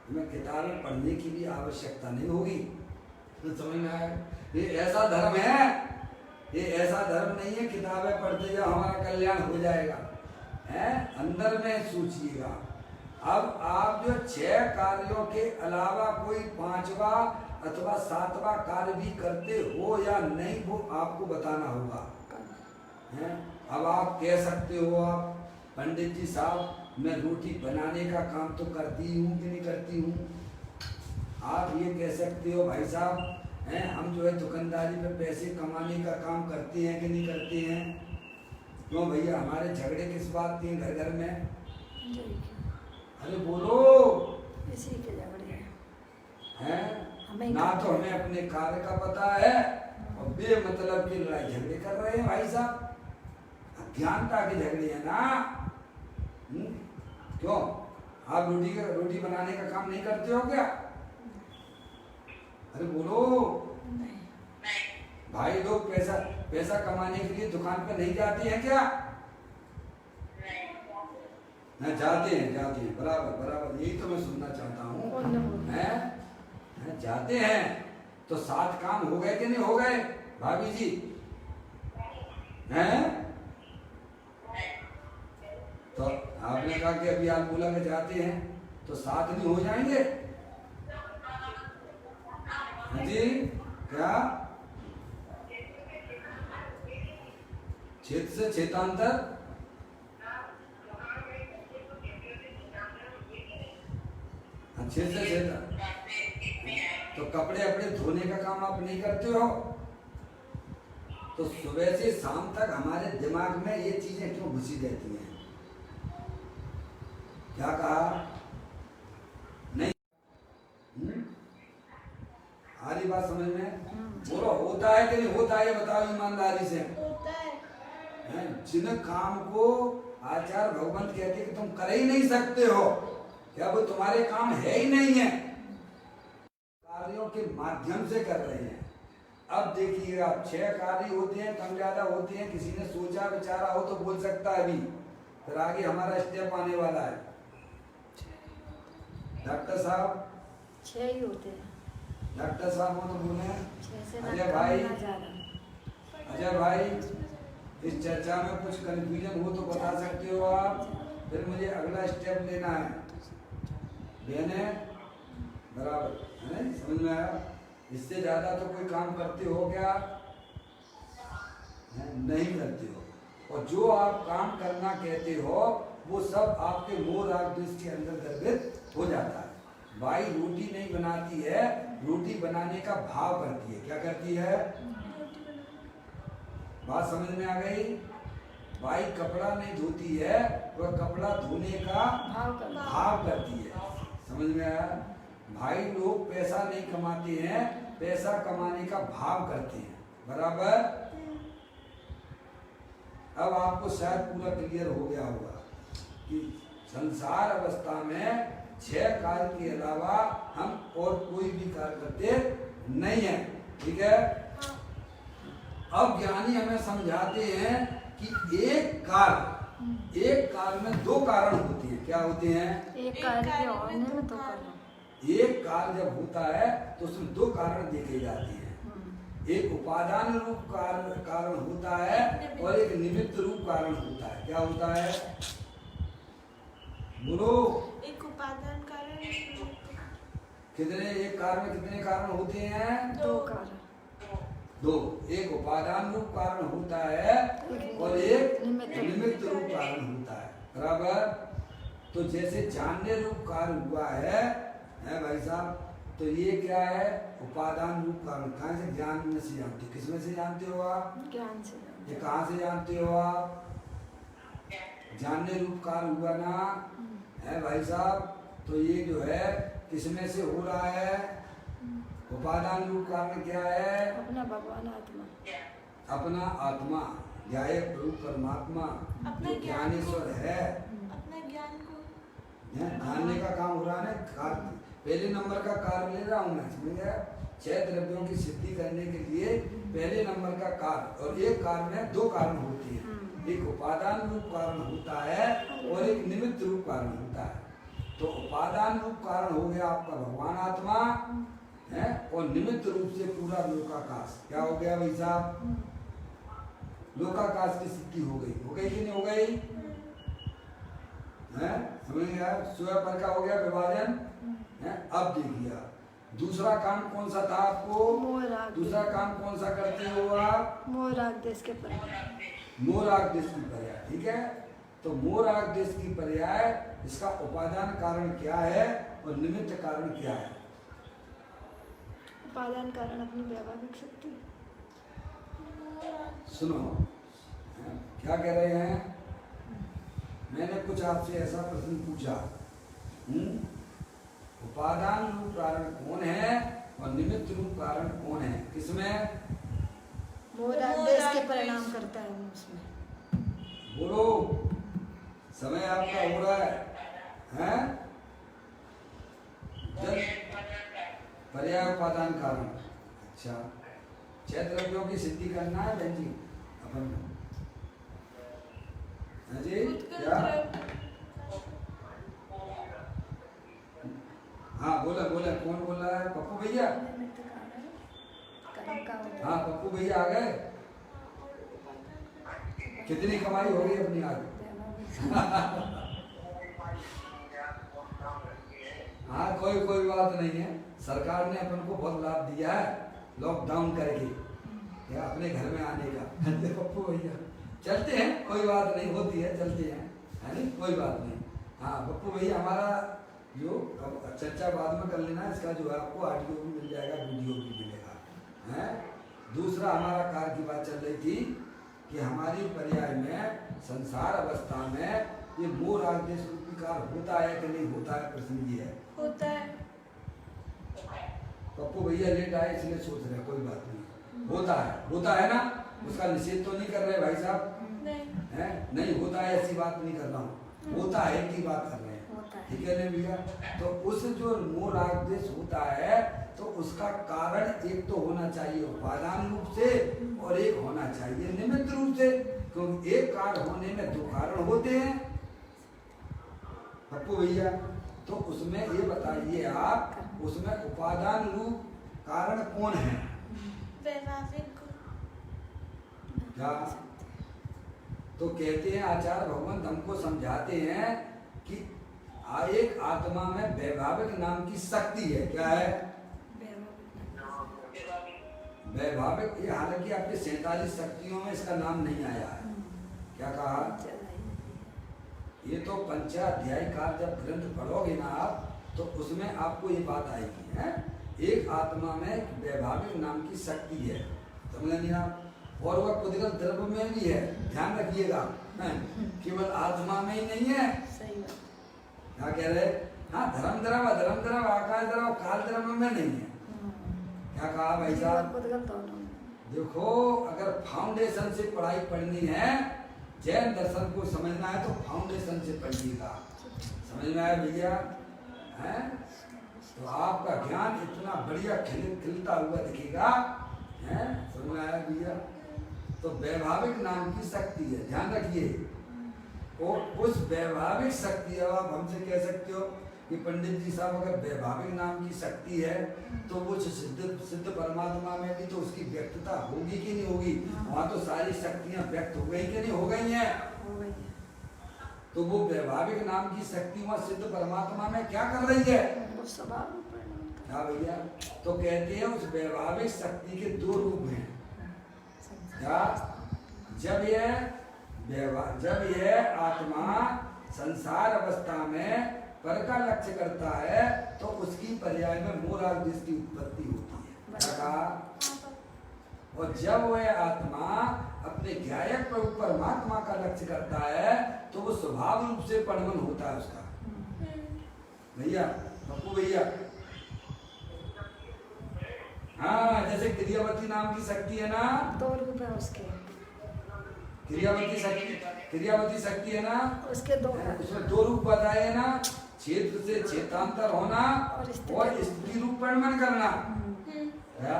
तुम्हें किताबें पढ़ने की भी आवश्यकता नहीं होगी। तो समझ में आया? ये ऐसा धर्म है, ये ऐसा धर्म नहीं है किताबें पढ़ते जाओ हमारा कल्याण हो जाएगा, है? अंदर में सोचिएगा। अब आप जो 6 कार्यों के अलावा कोई 5वां अथवा 7वां कार्य भी करते हो या नहीं, वो आपको बताना होगा, है? अब आप कह सकते हो, आप पंडित जी साहब मैं रोटी बनाने का काम तो करती हूँ कि नहीं करती हूँ। आप ये कह सकते हो भाई साहब, हैं हम जो है दुकानदारी पे पैसे कमाने का काम करते हैं कि नहीं करते हैं। क्यों भैया, हमारे झगड़े किस बात के घर घर में? अरे बोलो। इसी के झगड़े हैं ना, तो हमें अपने कार्य का पता है और बेमतलब की लड़ाई झगड़े कर रहे हैं भाई साहब, अज्ञानता के झगड़े हैं ना। क्यों आप रोटी बनाने का काम नहीं करते हो क्या? अरे बोलो। भाई लोग पैसा कमाने के लिए दुकान पे नहीं जाते हैं क्या? ना जाते हैं, बराबर, यही तो मैं सुनना चाहता हूँ। हैं जाते हैं, तो 7 काम हो गए कि नहीं हो गए भाभी जी? हैं? तो आपने कहा कि अभी आप बोला कि जाते हैं, तो 7 नहीं हो जाएंगे? जी क्या? क्षेत्र से क्षेत्रांतर, क्षेत्र से क्षेत्र। तो कपड़े अपने धोने का काम आप नहीं करते हो? तो सुबह से शाम तक हमारे दिमाग में ये चीजें क्यों घुसी रहती हैं? क्या कहा? नहीं आ रही बात समझ में? बोलो, होता है कि नहीं होता है? ये बताओ ईमानदारी से। होता है। जिन काम को आचार्य भगवंत कहते कि तुम कर ही नहीं सकते हो, क्या वो तुम्हारे काम है ही नहीं है, कार्यों के माध्यम से कर रहे हैं। अब देखिएगा, 6 कार्य होते हैं, कम ज्यादा होते हैं, किसी ने सोचा विचारा हो तो बोल सकता है अभी, फिर आगे हमारा स्टेप आने वाला है। डॉक्टर साहब 6 ही होते हैं। डॉक्टर साहब हो तो बोले। 6 से अजय भाई, इस चर्चा में कुछ कंफ्यूजन हो तो बता सकते हो आप, फिर मुझे अगला स्टेप लेना है। लेने बराबर है, समझ में आया? इससे ज्यादा तो कोई काम करते हो क्या? नहीं करते हो। और जो आप काम करना कहते हो वो सब आपके मोह राग द्वेष के अंदर गर्भित हो जाता है। बाई रोटी नहीं बनाती है, रोटी बनाने का भाव करती है। क्या करती है? बात समझ में आ गई? बाई कपड़ा नहीं धोती है, वह कपड़ा धोने का भाव करती है। समझ में आया? भाई लोग पैसा नहीं कमाते हैं, पैसा कमाने का भाव करते हैं। बराबर? अब आपको शायद पूरा क्लियर हो गया होगा कि संसार अवस्था में 6 कार्य के अलावा हम और कोई भी कार्य करते नहीं है। ठीक है? अब ज्ञानी हमें समझाते हैं कि एक कार्य में 2 कारण होते हैं। क्या होते हैं? एक कार्य होने में 2 कारण। एक कार्य जब होता है तो उसमें दो कारण देखे जाते हैं। एक उपादान रूप कारण होता है और एक निमित्त रूप कारण होता है। क्या होता है बोलो? एक उपादान कारण कितने, एक कार्य में कितने कारण होते हैं? दो कारण। दो। एक उपादान रूप कारण होता है और एक निमित्त रूप कारण होता है। बराबर। तो जैसे जानने रूप कार्य हुआ है भाई साहब, तो ये क्या है? उपादान रूप कारण। कहाँ से? ज्ञान में से जानते हो। किसमें से जानते हो आप? ज्ञान से। ये कहाँ से जानते हो आप? जानने रूप कार्य हुआ ना है भाई साहब, तो ये जो है किसमें से हो रहा है? उपादान रूप कारण क्या है? अपना भगवान आत्मा, अपना आत्मा, न्यायक रूप परमात्मा अपना जो ज्ञानेश्वर है। अपना ज्ञान को जानने का काम हो रहा है कार्य। पहले नंबर का कार्य ले रहा हूँ मैं, समझ गया? 6 द्रव्यों की सिद्धि करने के लिए पहले नंबर का कार्य, और एक कार्य में दो कारण होते हैं। एक उपादान रूप कारण होता है और एक निमित्त रूप कारण होता है। तो उपादान रूप कारण हो गया आपका भगवान आत्मा है, और निमित्त रूप से पूरा लोकाकाश। क्या हो गया भाई साहब? लोकाकाश की सिद्धि हो गई। हो गई कि नहीं हो गई? है, समझ गया? स्वयं पर का हो गया विभाजन है। अब देखिए दूसरा काम कौन सा था आपको? दूसरा काम कौन सा करते हो आप? मोराग देश के पर्याय। मोराग देश की पर्याय। ठीक है, तो मोराग देश की पर्याय, इसका उपादान कारण क्या है और निमित्त कारण क्या है? उपादान कारण अपनी व्यावहारिक शक्ति। सुनो, क्या कह रहे हैं? मैंने कुछ आपसे ऐसा प्रश्न पूछा, उपादान रूप कारण कौन है और निमित्त रूप कारण कौन है? किसमें? मोराग देश के परिणाम करता है उसमें। बोलो, समय आपका हो रहा है? पर्याय उपादान कारण। अच्छा, 6 द्रव्यों की सिद्धि करना है बहन जी अपन को। हाँ जी, क्या? हाँ बोला बोला, कौन बोल रहा है? पप्पू भैया। हाँ पप्पू भैया आ गए। कितनी कमाई हो गई अपनी आज? हाँ कोई बात नहीं है, सरकार ने अपन को बहुत लाभ दिया है लॉकडाउन करके, या अपने घर में आने का। पप्पू भैया चलते हैं, कोई बात नहीं, होती है, चलते हैं, है नहीं, कोई बात नहीं। हाँ पप्पू भैया, हमारा जो चर्चा बाद में कर लेना, इसका जो है आपको ऑडियो भी मिल जाएगा, वीडियो भी मिलेगा। है दूसरा हमारा कार्य की बात चल रही थी कि हमारी पर्याय में संसार अवस्था में ये मोह राग देश रूपी कार्य होता है कि नहीं होता है? प्रश्न ये है। होता है। पप्पू भैया लेट आए इसलिए सोच रहे, कोई बात नहीं, होता है ना, उसका निषेध तो नहीं कर रहे भाई साहब? है नहीं, होता है ऐसी बात नहीं कर रहा हूँ, होता है की बात कर रहे हैं। ठीक है ना भैया? तो उस जो मोह राग देश होता है तो उसका कारण एक तो होना चाहिए उपादान रूप से और एक होना चाहिए निमित्त रूप से, क्योंकि एक कार्य होने में दो कारण होते हैं पप्पू भैया। तो उसमें ये बताइए आप, उसमें उपादान रूप कारण कौन है? वैवाहिक। क्या? तो कहते हैं आचार्य भगवंत हमको समझाते हैं कि एक आत्मा में वैभाविक नाम की शक्ति है। क्या है? वैभाविक। ये हालांकि आपके 47 शक्तियों में इसका नाम नहीं आया है। क्या कहा? ये तो पंचाध्याय का जब ग्रंथ पढ़ोगे ना आप, तो उसमें आपको ये बात आएगी है, एक आत्मा में वैभाविक नाम की शक्ति है। समझ नहीं आप? और वह कुदरत द्रव्य में भी है, ध्यान रखिएगा, केवल आत्मा में ही नहीं है। सही बात। क्या कह रहे? हाँ, धर्म द्रव्य, अधर्म द्रव्य, आकाश द्रव्य, काल द्रव्य में नहीं है। क्या कहा भाई साहब? देखो, अगर फाउंडेशन से पढ़ाई पढ़नी है, जैन दर्शन को समझना है तो फाउंडेशन से पढ़िएगा। समझ में आया भैया? है तो आपका ज्ञान इतना बढ़िया खिलता हुआ दिखेगा। है समझ में आया भैया? तो वैभाविक नाम की शक्ति है, ध्यान रखिए। और उस वैभाविक शक्ति, अब आप हमसे कह सकते हो कि पंडित जी साहब अगर वैभाविक नाम की शक्ति है तो वो सिद्ध परमात्मा में भी तो उसकी व्यक्तता होगी कि नहीं होगी? वहाँ तो सारी शक्तियाँ व्यक्त हो गई कि नहीं हो गई हैं? हो गई है। तो वो वैभाविक नाम की शक्ति वहाँ सिद्ध परमात्मा में क्या कर रही है? वो स्वभाव रूप परिणाम कर- हाँ भैया, तो कहते हैं उस वैभाविक शक्ति के दो रूप हैं। क्या? जब यह आत्मा संसार अवस्था में पर का लक्ष्य करता है तो उसकी पर्याय में मोह राग द्वेष की उत्पत्ति होती है। क्या कहा? और जब वह आत्मा अपने ज्ञायक प्रभु परमात्मा का लक्ष्य करता है तो वो स्वभाव रूप से परिणमन होता है उसका। भैया, पप्पू भैया, हाँ, जैसे क्रियावती नाम की शक्ति है ना, दो रूप है उसके, क्रियावती शक्ति है ना, उसके दो उसमें दो रूप बताए हैं ना, क्षेत्र से क्षेत्रांतर होना और स्थिति रूप परिणमन करना। क्या?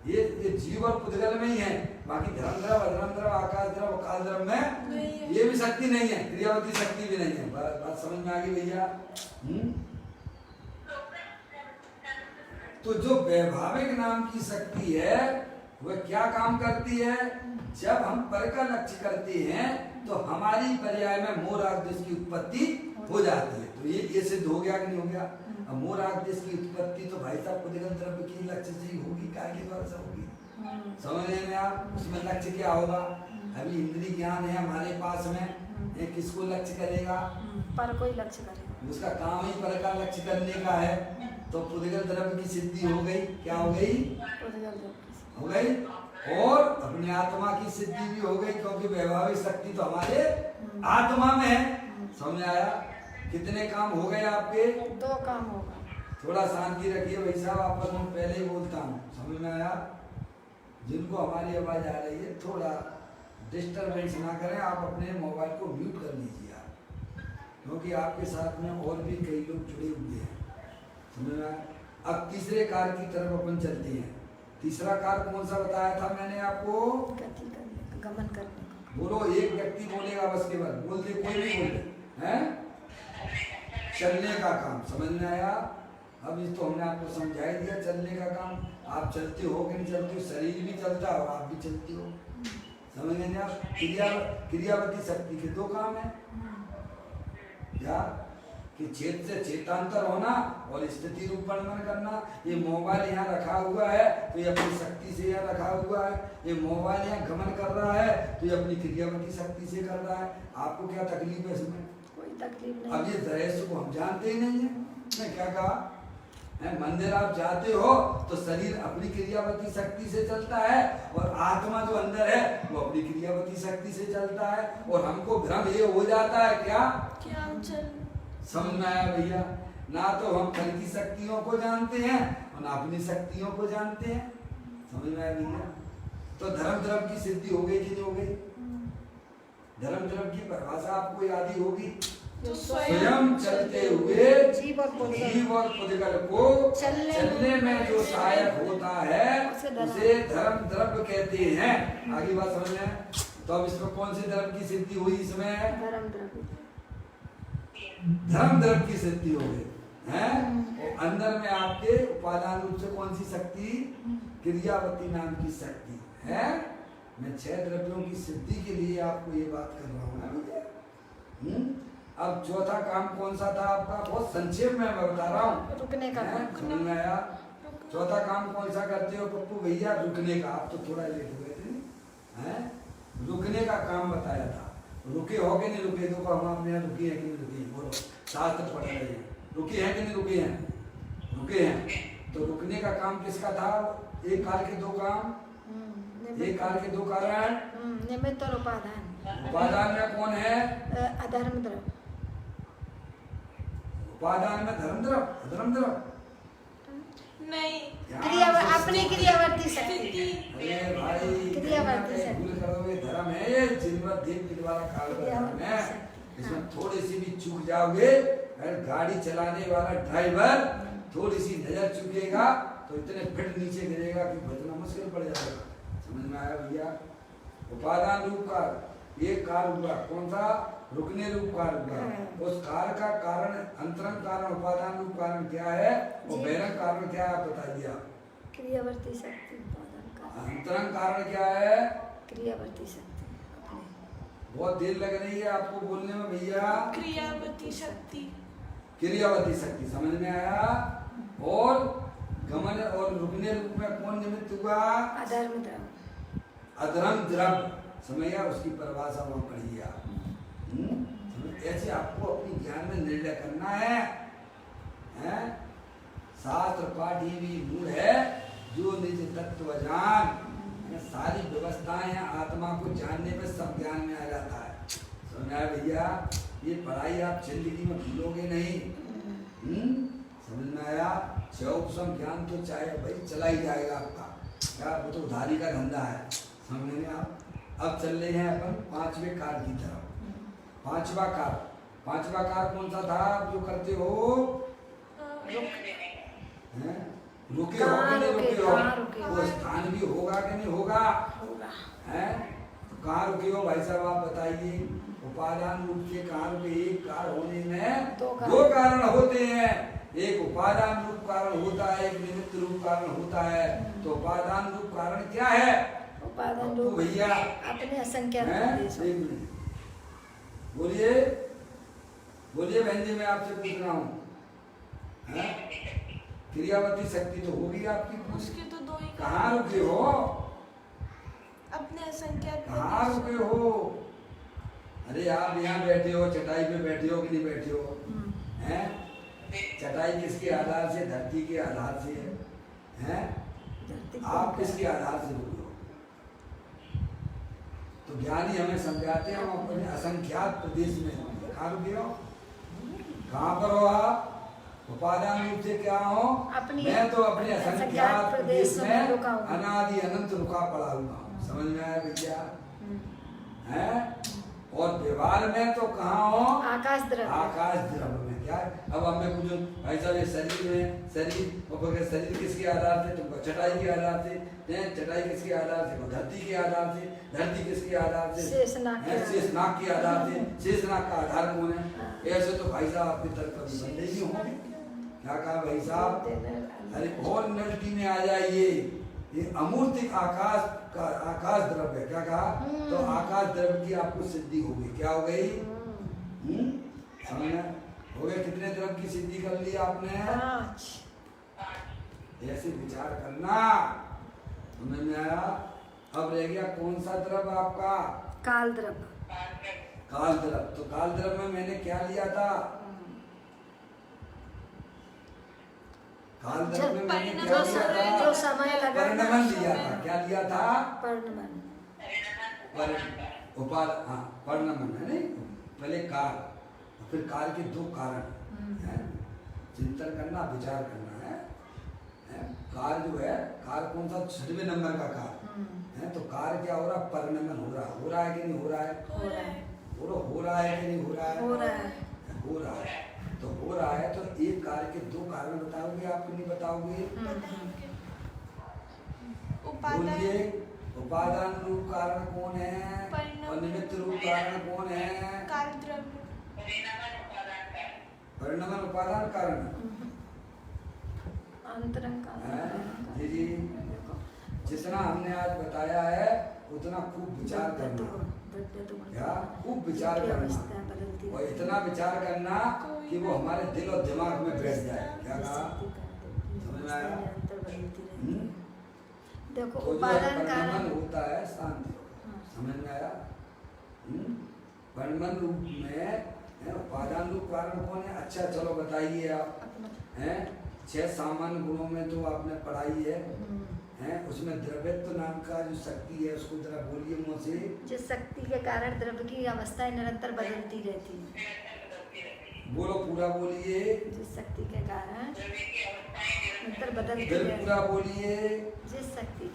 ये जीव और पुद्गल में ही है, बाकी धर्म द्रव, अधर्म द्रव, आकाश द्रव, काल द्रव में ये भी शक्ति नहीं है, क्रियावती शक्ति भी नहीं है। बात समझ में आ गई भैया? तो जो वैभाविक नाम की शक्ति है वह क्या काम करती है? जब हम पर का लक्ष्य करते हैं तो हमारी पर्याय में मोह राग द्वेष की उत्पत्ति हो जाती है। तो ये सिद्ध हो गया कि नहीं हो गया? अब मोह राग द्वेष की उत्पत्ति तो भाई साहब पुद्गल द्रव्य की लक्ष्य से ही होगी, काय के द्वारा से होगी? समझ रहे हैं आप? उसमें लक्ष्य क्या होगा? अभी इंद्रिय ज्ञान है हमारे पास में, ये किसको लक्ष्य करेगा? पर कोई लक्ष्य करेगा, उसका काम ही पर का लक्ष्य करने का है। तो पुद्गल द्रव्य की सिद्धि हो गई। क्या हो गई? हो गई। और अपनी आत्मा की सिद्धि भी हो गई, क्योंकि वैभाविक शक्ति तो हमारे आत्मा में है। समझ आया? कितने काम हो गए आपके? दो काम होगा। थोड़ा शांति रखिए भाई साहब, आपस में पहले ही बोलता हूँ। समझ में आया? जिनको हमारी आवाज आ रही है थोड़ा डिस्टर्बेंस ना करें, आप अपने मोबाइल को म्यूट कर लीजिए आप, क्योंकि आपके साथ में और भी कई लोग जुड़े हुए हैं। समझ में आया? अब तीसरे कार्य की तरफ अपन चलते हैं। तीसरा कार्य कौन सा बताया था मैंने आपको? गति करने का, गमन करने का। बोलो, एक व्यक्ति बोलेगा बस, केवल बोल दे, कोई भी बोल दे, हैं? चलने का काम। समझ में आया? अब इस तो हमने आपको समझा ही दिया चलने का काम। आप चलते हो कि नहीं चलते हो? शरीर भी चलता है और आप भी चलते हो। समझ गए आप? क्रियावती शक्ति के दो काम है। क्या? कि क्षेत्र से क्षेत्रांतर होना और स्थिति रूप परिणमन करना। ये मोबाइल यहाँ रखा हुआ है तो ये अपनी शक्ति से यहाँ रखा हुआ है। ये मोबाइल यहाँ गमन कर रहा है तो ये अपनी क्रियावती शक्ति से कर रहा है। आपको क्या तकलीफ है इसमें? कोई तकलीफ नहीं। अब ये रहस्य को हम जानते ही नहीं है। मैं क्या कहा है? मंदिर आप जाते हो तो शरीर अपनी क्रियावती शक्ति से चलता है और आत्मा जो अंदर है वो अपनी क्रियावती शक्ति से चलता है, और हमको भ्रम ये हो जाता है क्या हम चल। समझ में आया भैया? ना तो हम फल की शक्तियों को जानते हैं और ना अपनी शक्तियों को जानते हैं। समझ में आया भैया? तो धर्म द्रव्य की सिद्धि हो गई कि नहीं हो गई? धर्म द्रव्य की परिभाषा आपको याद ही होगी। जो स्वयं चलते हुए जीव और पुद्गल को चलने में जो सहायक होता है उसे धर्म द्रव्य कहते हैं। आगे बात समझ में? तो अब इसमें कौन से द्रव्य की सिद्धि हुई? इसमें धर्म द्रव्य की सिद्धि हो गई है। और अंदर में आपके उपादान रूप से कौन सी शक्ति? क्रियावती नाम की शक्ति है। मैं 6 द्रव्यों की सिद्धि के लिए आपको ये बात कर रहा हूँ। अब चौथा काम कौन सा था आपका? बहुत संक्षेप में मैं बता रहा हूँ। रुकने का। समझ में आया? चौथा काम कौन सा करते हो पप्पू भैया? रुकने का। आप तो थोड़ा लेट हो गए थे, हैं? रुकने का काम बताया था। रुके हो कि नहीं रुके? देखो हम अपने यहाँ रुके हैं कि नहीं रुके? बोलो, शास्त्र पढ़ रहे हैं, रुके हैं कि नहीं रुके हैं? रुके हैं। तो रुकने का काम किसका था? एक काल के दो काम, एक काल के दो कारण, निमित्त और उपादान। उपादान में कौन है? अधर्म द्रव्य। उपादान में धर्म द्रव्य, अधर्म द्रव्य नहीं। अपनी क्रियावर्ती शक्ति। अरे भाई, क्रियावर्ती शक्ति। भूल करोगे धर्म है ये, जिनवत देव के द्वारा काल का धर्म है। इसमें थोड़ी सी भी चूक जाओगे, अगर गाड़ी चलाने वाला ड्राइवर थोड़ी सी नजर चुकेगा तो इतने फिट नीचे गिरेगा कि बचना मुश्किल पड़ जाएगा। समझ में आया भैया? उपादान रूप का एक कार हुआ, कौन सा? रुकने रूप कार हुआ। उस कार का कारण अंतरंग कारण उपादान रूप कारण क्या है और बहिरंग कारण क्या है, आप बताइए। आप क्रियावर्ती शक्ति उपादान कारण। अंतरंग कारण क्या है? क्रियावर्ती शक्ति। बहुत देर लग रही है आपको बोलने में भैया। क्रियावती शक्ति। क्रियावती शक्ति समझ में आया। और गमन और रुकने रूप में कौन निमित्त हुआ? अधर्म द्रव्य। अधर्म द्रव्य समझिए, उसकी परिभाषा वहां पढ़िए आप। ऐसे आपको अपनी ज्ञान में निर्णय करना है, हैं? शास्त्र पाठी भी मूल है जो निज तत्व जान। सारी व्यवस्थाएं हैं, आत्मा को जानने में सब ज्ञान में आ जाता है। समझ आया भैया? ये पढ़ाई आप जिंदगी में भूलोगे नहीं। समझ में आया? उपशम ज्ञान तो चाहे भाई चला ही जाएगा आपका, क्या वो तो उधारी का धंधा है। समझ में आप? अब चल रहे हैं अपन पांचवें कार की तरफ। पांचवा कार कौन सा था आप जो करते हो? रुके हो कि नहीं रुके हो? वो स्थान भी होगा कि नहीं होगा? हैं? तो कहाँ रुके हो भाई साहब, आप बताइए। उपादान रूप से कहाँ रुके? एक कार होने में दो कारण होते हैं। एक उपादान रूप कारण होता है, एक निमित्त रूप कारण होता है। तो उपादान रूप कारण क्या है? उपादान रूप भैया अपने असंख्य बोलिए बहन जी, मैं आपसे पूछ रहा हूँ। क्रियावती शक्ति तो होगी आपकी। उसके तो दो ही कहाँ रुके हो? अपने असंख्यात कहाँ रुके हो? अरे आप यहाँ बैठे हो, चटाई पे बैठे हो कि नहीं बैठे हो? हैं? चटाई किसके आधार से? धरती के आधार से है। हैं? आप किसके आधार से रुके हो? तो ज्ञानी हमें समझाते हैं हम अपने असंख्यात प्रदेश में कहाँ रुके हो? कहाँ पर हो आप? उपादान रूप से क्या हो? मैं तो अपने असंख्यात प्रदेश में अनादि अनंत रुका पड़ा हुआ। समझ में आया भैया? हैं? और व्यवहार में तो कहाँ हो? आकाश द्रव्य में। क्या अब हमें पूछो भाई साहब, ये शरीर किसके आधार से? तुमको चटाई के आधार से। चटाई किसके आधार से? धरती के आधार से। धरती किसके आधार से? शेषनाग के आधार से। शेषनाग का आधार कौन है? ऐसे तो भाई साहब आपकी तरफ कभी बंदे नहीं होंगे। क्या कहा भाई साहब? अरे और नजदीक में आ जाइए। ये अमूर्तिक आकाश द्रव्य है। क्या कहा? तो आकाश द्रव्य की आपको सिद्धि हो गई। क्या हो गई? समझना हो गया? कितने द्रव्य की सिद्धि कर ली आपने? 5। ऐसे विचार करना। समझ में आया? अब रह गया कौन सा द्रव्य आपका? काल द्रव्य। तो काल द्रव्य में मैंने क्या लिया था? काल द्रव्य में मैंने क्या लिया था? जो समय लगा परिणमन लिया था। क्या लिया था? परिणमन। परिणमन है नहीं? पहले काल, फिर काल के दो कारण है। चिंतन करना, विचार करना है। कार जो है, कार कौन सा? 6वें नंबर का कार है। तो कार क्या हो रहा? परिणमन हो रहा है कि नहीं हो रहा है? हो रहा है कि नहीं हो रहा है? हो रहा है। तो हो रहा है तो एक कार्य के दो कारण बताओगे आप कि नहीं बताओगे? बोलिए। उपादान रूप कारण कौन है और निमित्त रूप कारण कौन है? काल द्रव्य। परिणमन उपादान कारण। अंतरंग कारण। जी जितना हमने आज बताया है उतना खूब विचार करना। क्या? खूब विचार करना और इतना विचार करना कि वो हमारे दिल और दिमाग में बैठ जाए। क्या कहा? समझ में आया? देखो तो उपादान कारण होता है शांति। समझ में आया? परिणमन रूप में उपादान रूप कारण कौन है? अच्छा चलो बताइए आप। हैं 6 सामान्य गुणों में तो आपने पढ़ाई है। हैं उसमें द्रव्यत्व नाम का जो शक्ति है उसको जरा बोलिए मुँह से। जिस शक्ति के कारण द्रव्य की अवस्थाएं निरंतर बदलती रहती है। बोलो, पूरा बोलिए। जिस शक्ति के कारण निरंतर बदलती रहती। पूरा बोलिए। जिस शक्ति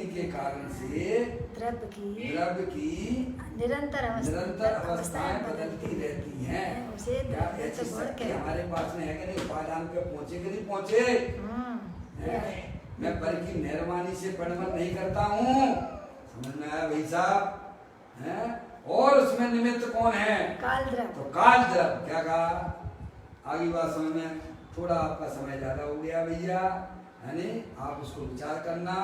के कारण से द्रव्य की निरंतर अवस्थाएं बदलती रहती हैं। उसे ऐसी शक्ति हमारे पास में है कि नहीं? उपादान पे पहुंचे कि नहीं पहुंचे? मैं पर की मेहरबानी से परिणमन नहीं करता हूँ। समझ में आया भाई साहब? हैं? और उसमें निमित्त कौन है? काल द्रव्य। तो काल द्रव्य। क्या कहा? आगे बात समझ में? थोड़ा आपका समय ज्यादा हो गया भैया, है नी? आप उसको विचार करना।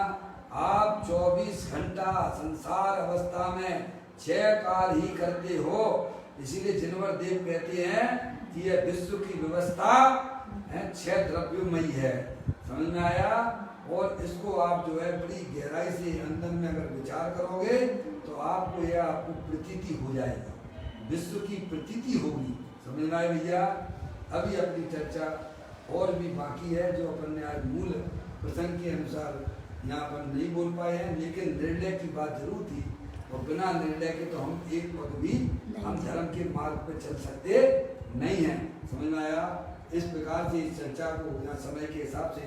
आप 24 घंटा संसार अवस्था में 6 काल ही करते हो, इसीलिए जिनवर देव कहते हैं कि यह विश्व की व्यवस्था है 6 द्रव्यमयी है। समझ में आया? और इसको आप जो है बड़ी गहराई से अंदर में अगर विचार करोगे तो आपको यह आपको प्रतीति हो जाएगा, विश्व की प्रतीति होगी। समझ में आया भैया? अभी अपनी चर्चा और भी बाकी है, जो अपन ने आज मूल प्रसंग के अनुसार यहाँ पर नहीं बोल पाए हैं, लेकिन निर्णय की बात जरूर थी, और बिना निर्णय के तो हम एक पग भी हम धर्म के मार्ग पर चल सकते नहीं हैं। समझ में आया? इस प्रकार से इस चर्चा को यहाँ समय के हिसाब से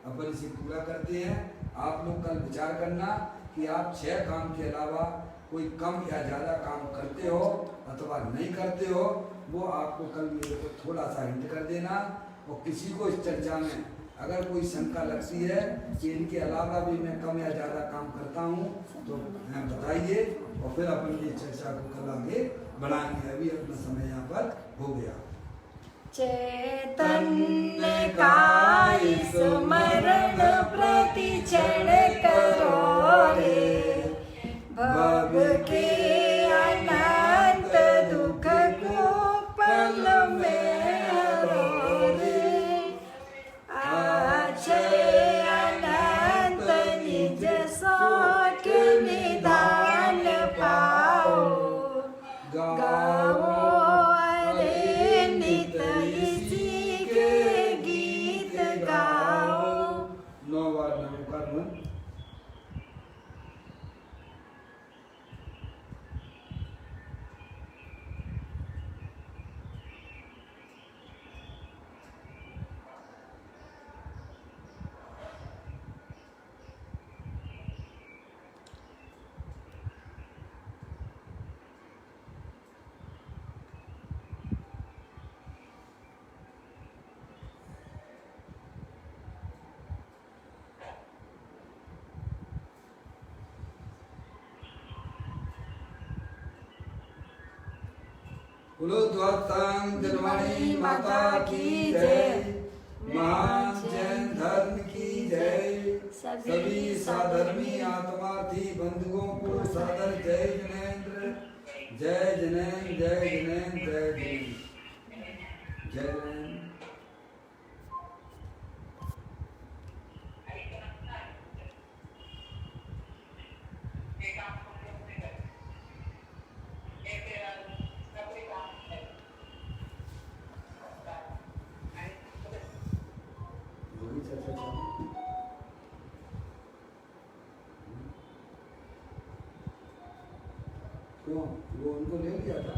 अपन इसे पूरा करते हैं। आप लोग कल विचार करना कि आप 6 काम के अलावा कोई कम या ज़्यादा काम करते हो अथवा नहीं करते हो, वो आपको कल मेरे को थोड़ा सा हिंट कर देना। और किसी को इस चर्चा में अगर कोई शंका लगती है कि इनके अलावा भी मैं कम या ज़्यादा काम करता हूँ तो बताइए, और फिर अपन ये चर्चा को कल आगे बढ़ाएंगे। अभी अपना समय यहाँ पर हो गया। चैतन्य का स्मरण प्रति क्षण करो रे, भव के अनंत दुख को पल में हरो रे, आश्रय अनंत निज शौक निदान पाओ, गाओ अरे नित इसी के गीत गाओ। 9 बार नमस्कार बोल। बोलो द्वादशांग जन्मणी माता की जय, महान जैन धर्म की जय। सभी साधर्मी आत्मार्थी बंधुओं को सादर जय जनेन्द्र, जय जनेन्द्र, जय जनेन्द्र, जय जनेन्द्र, जय जनेन्द्र। क्यों? वो उनको ले लिया था।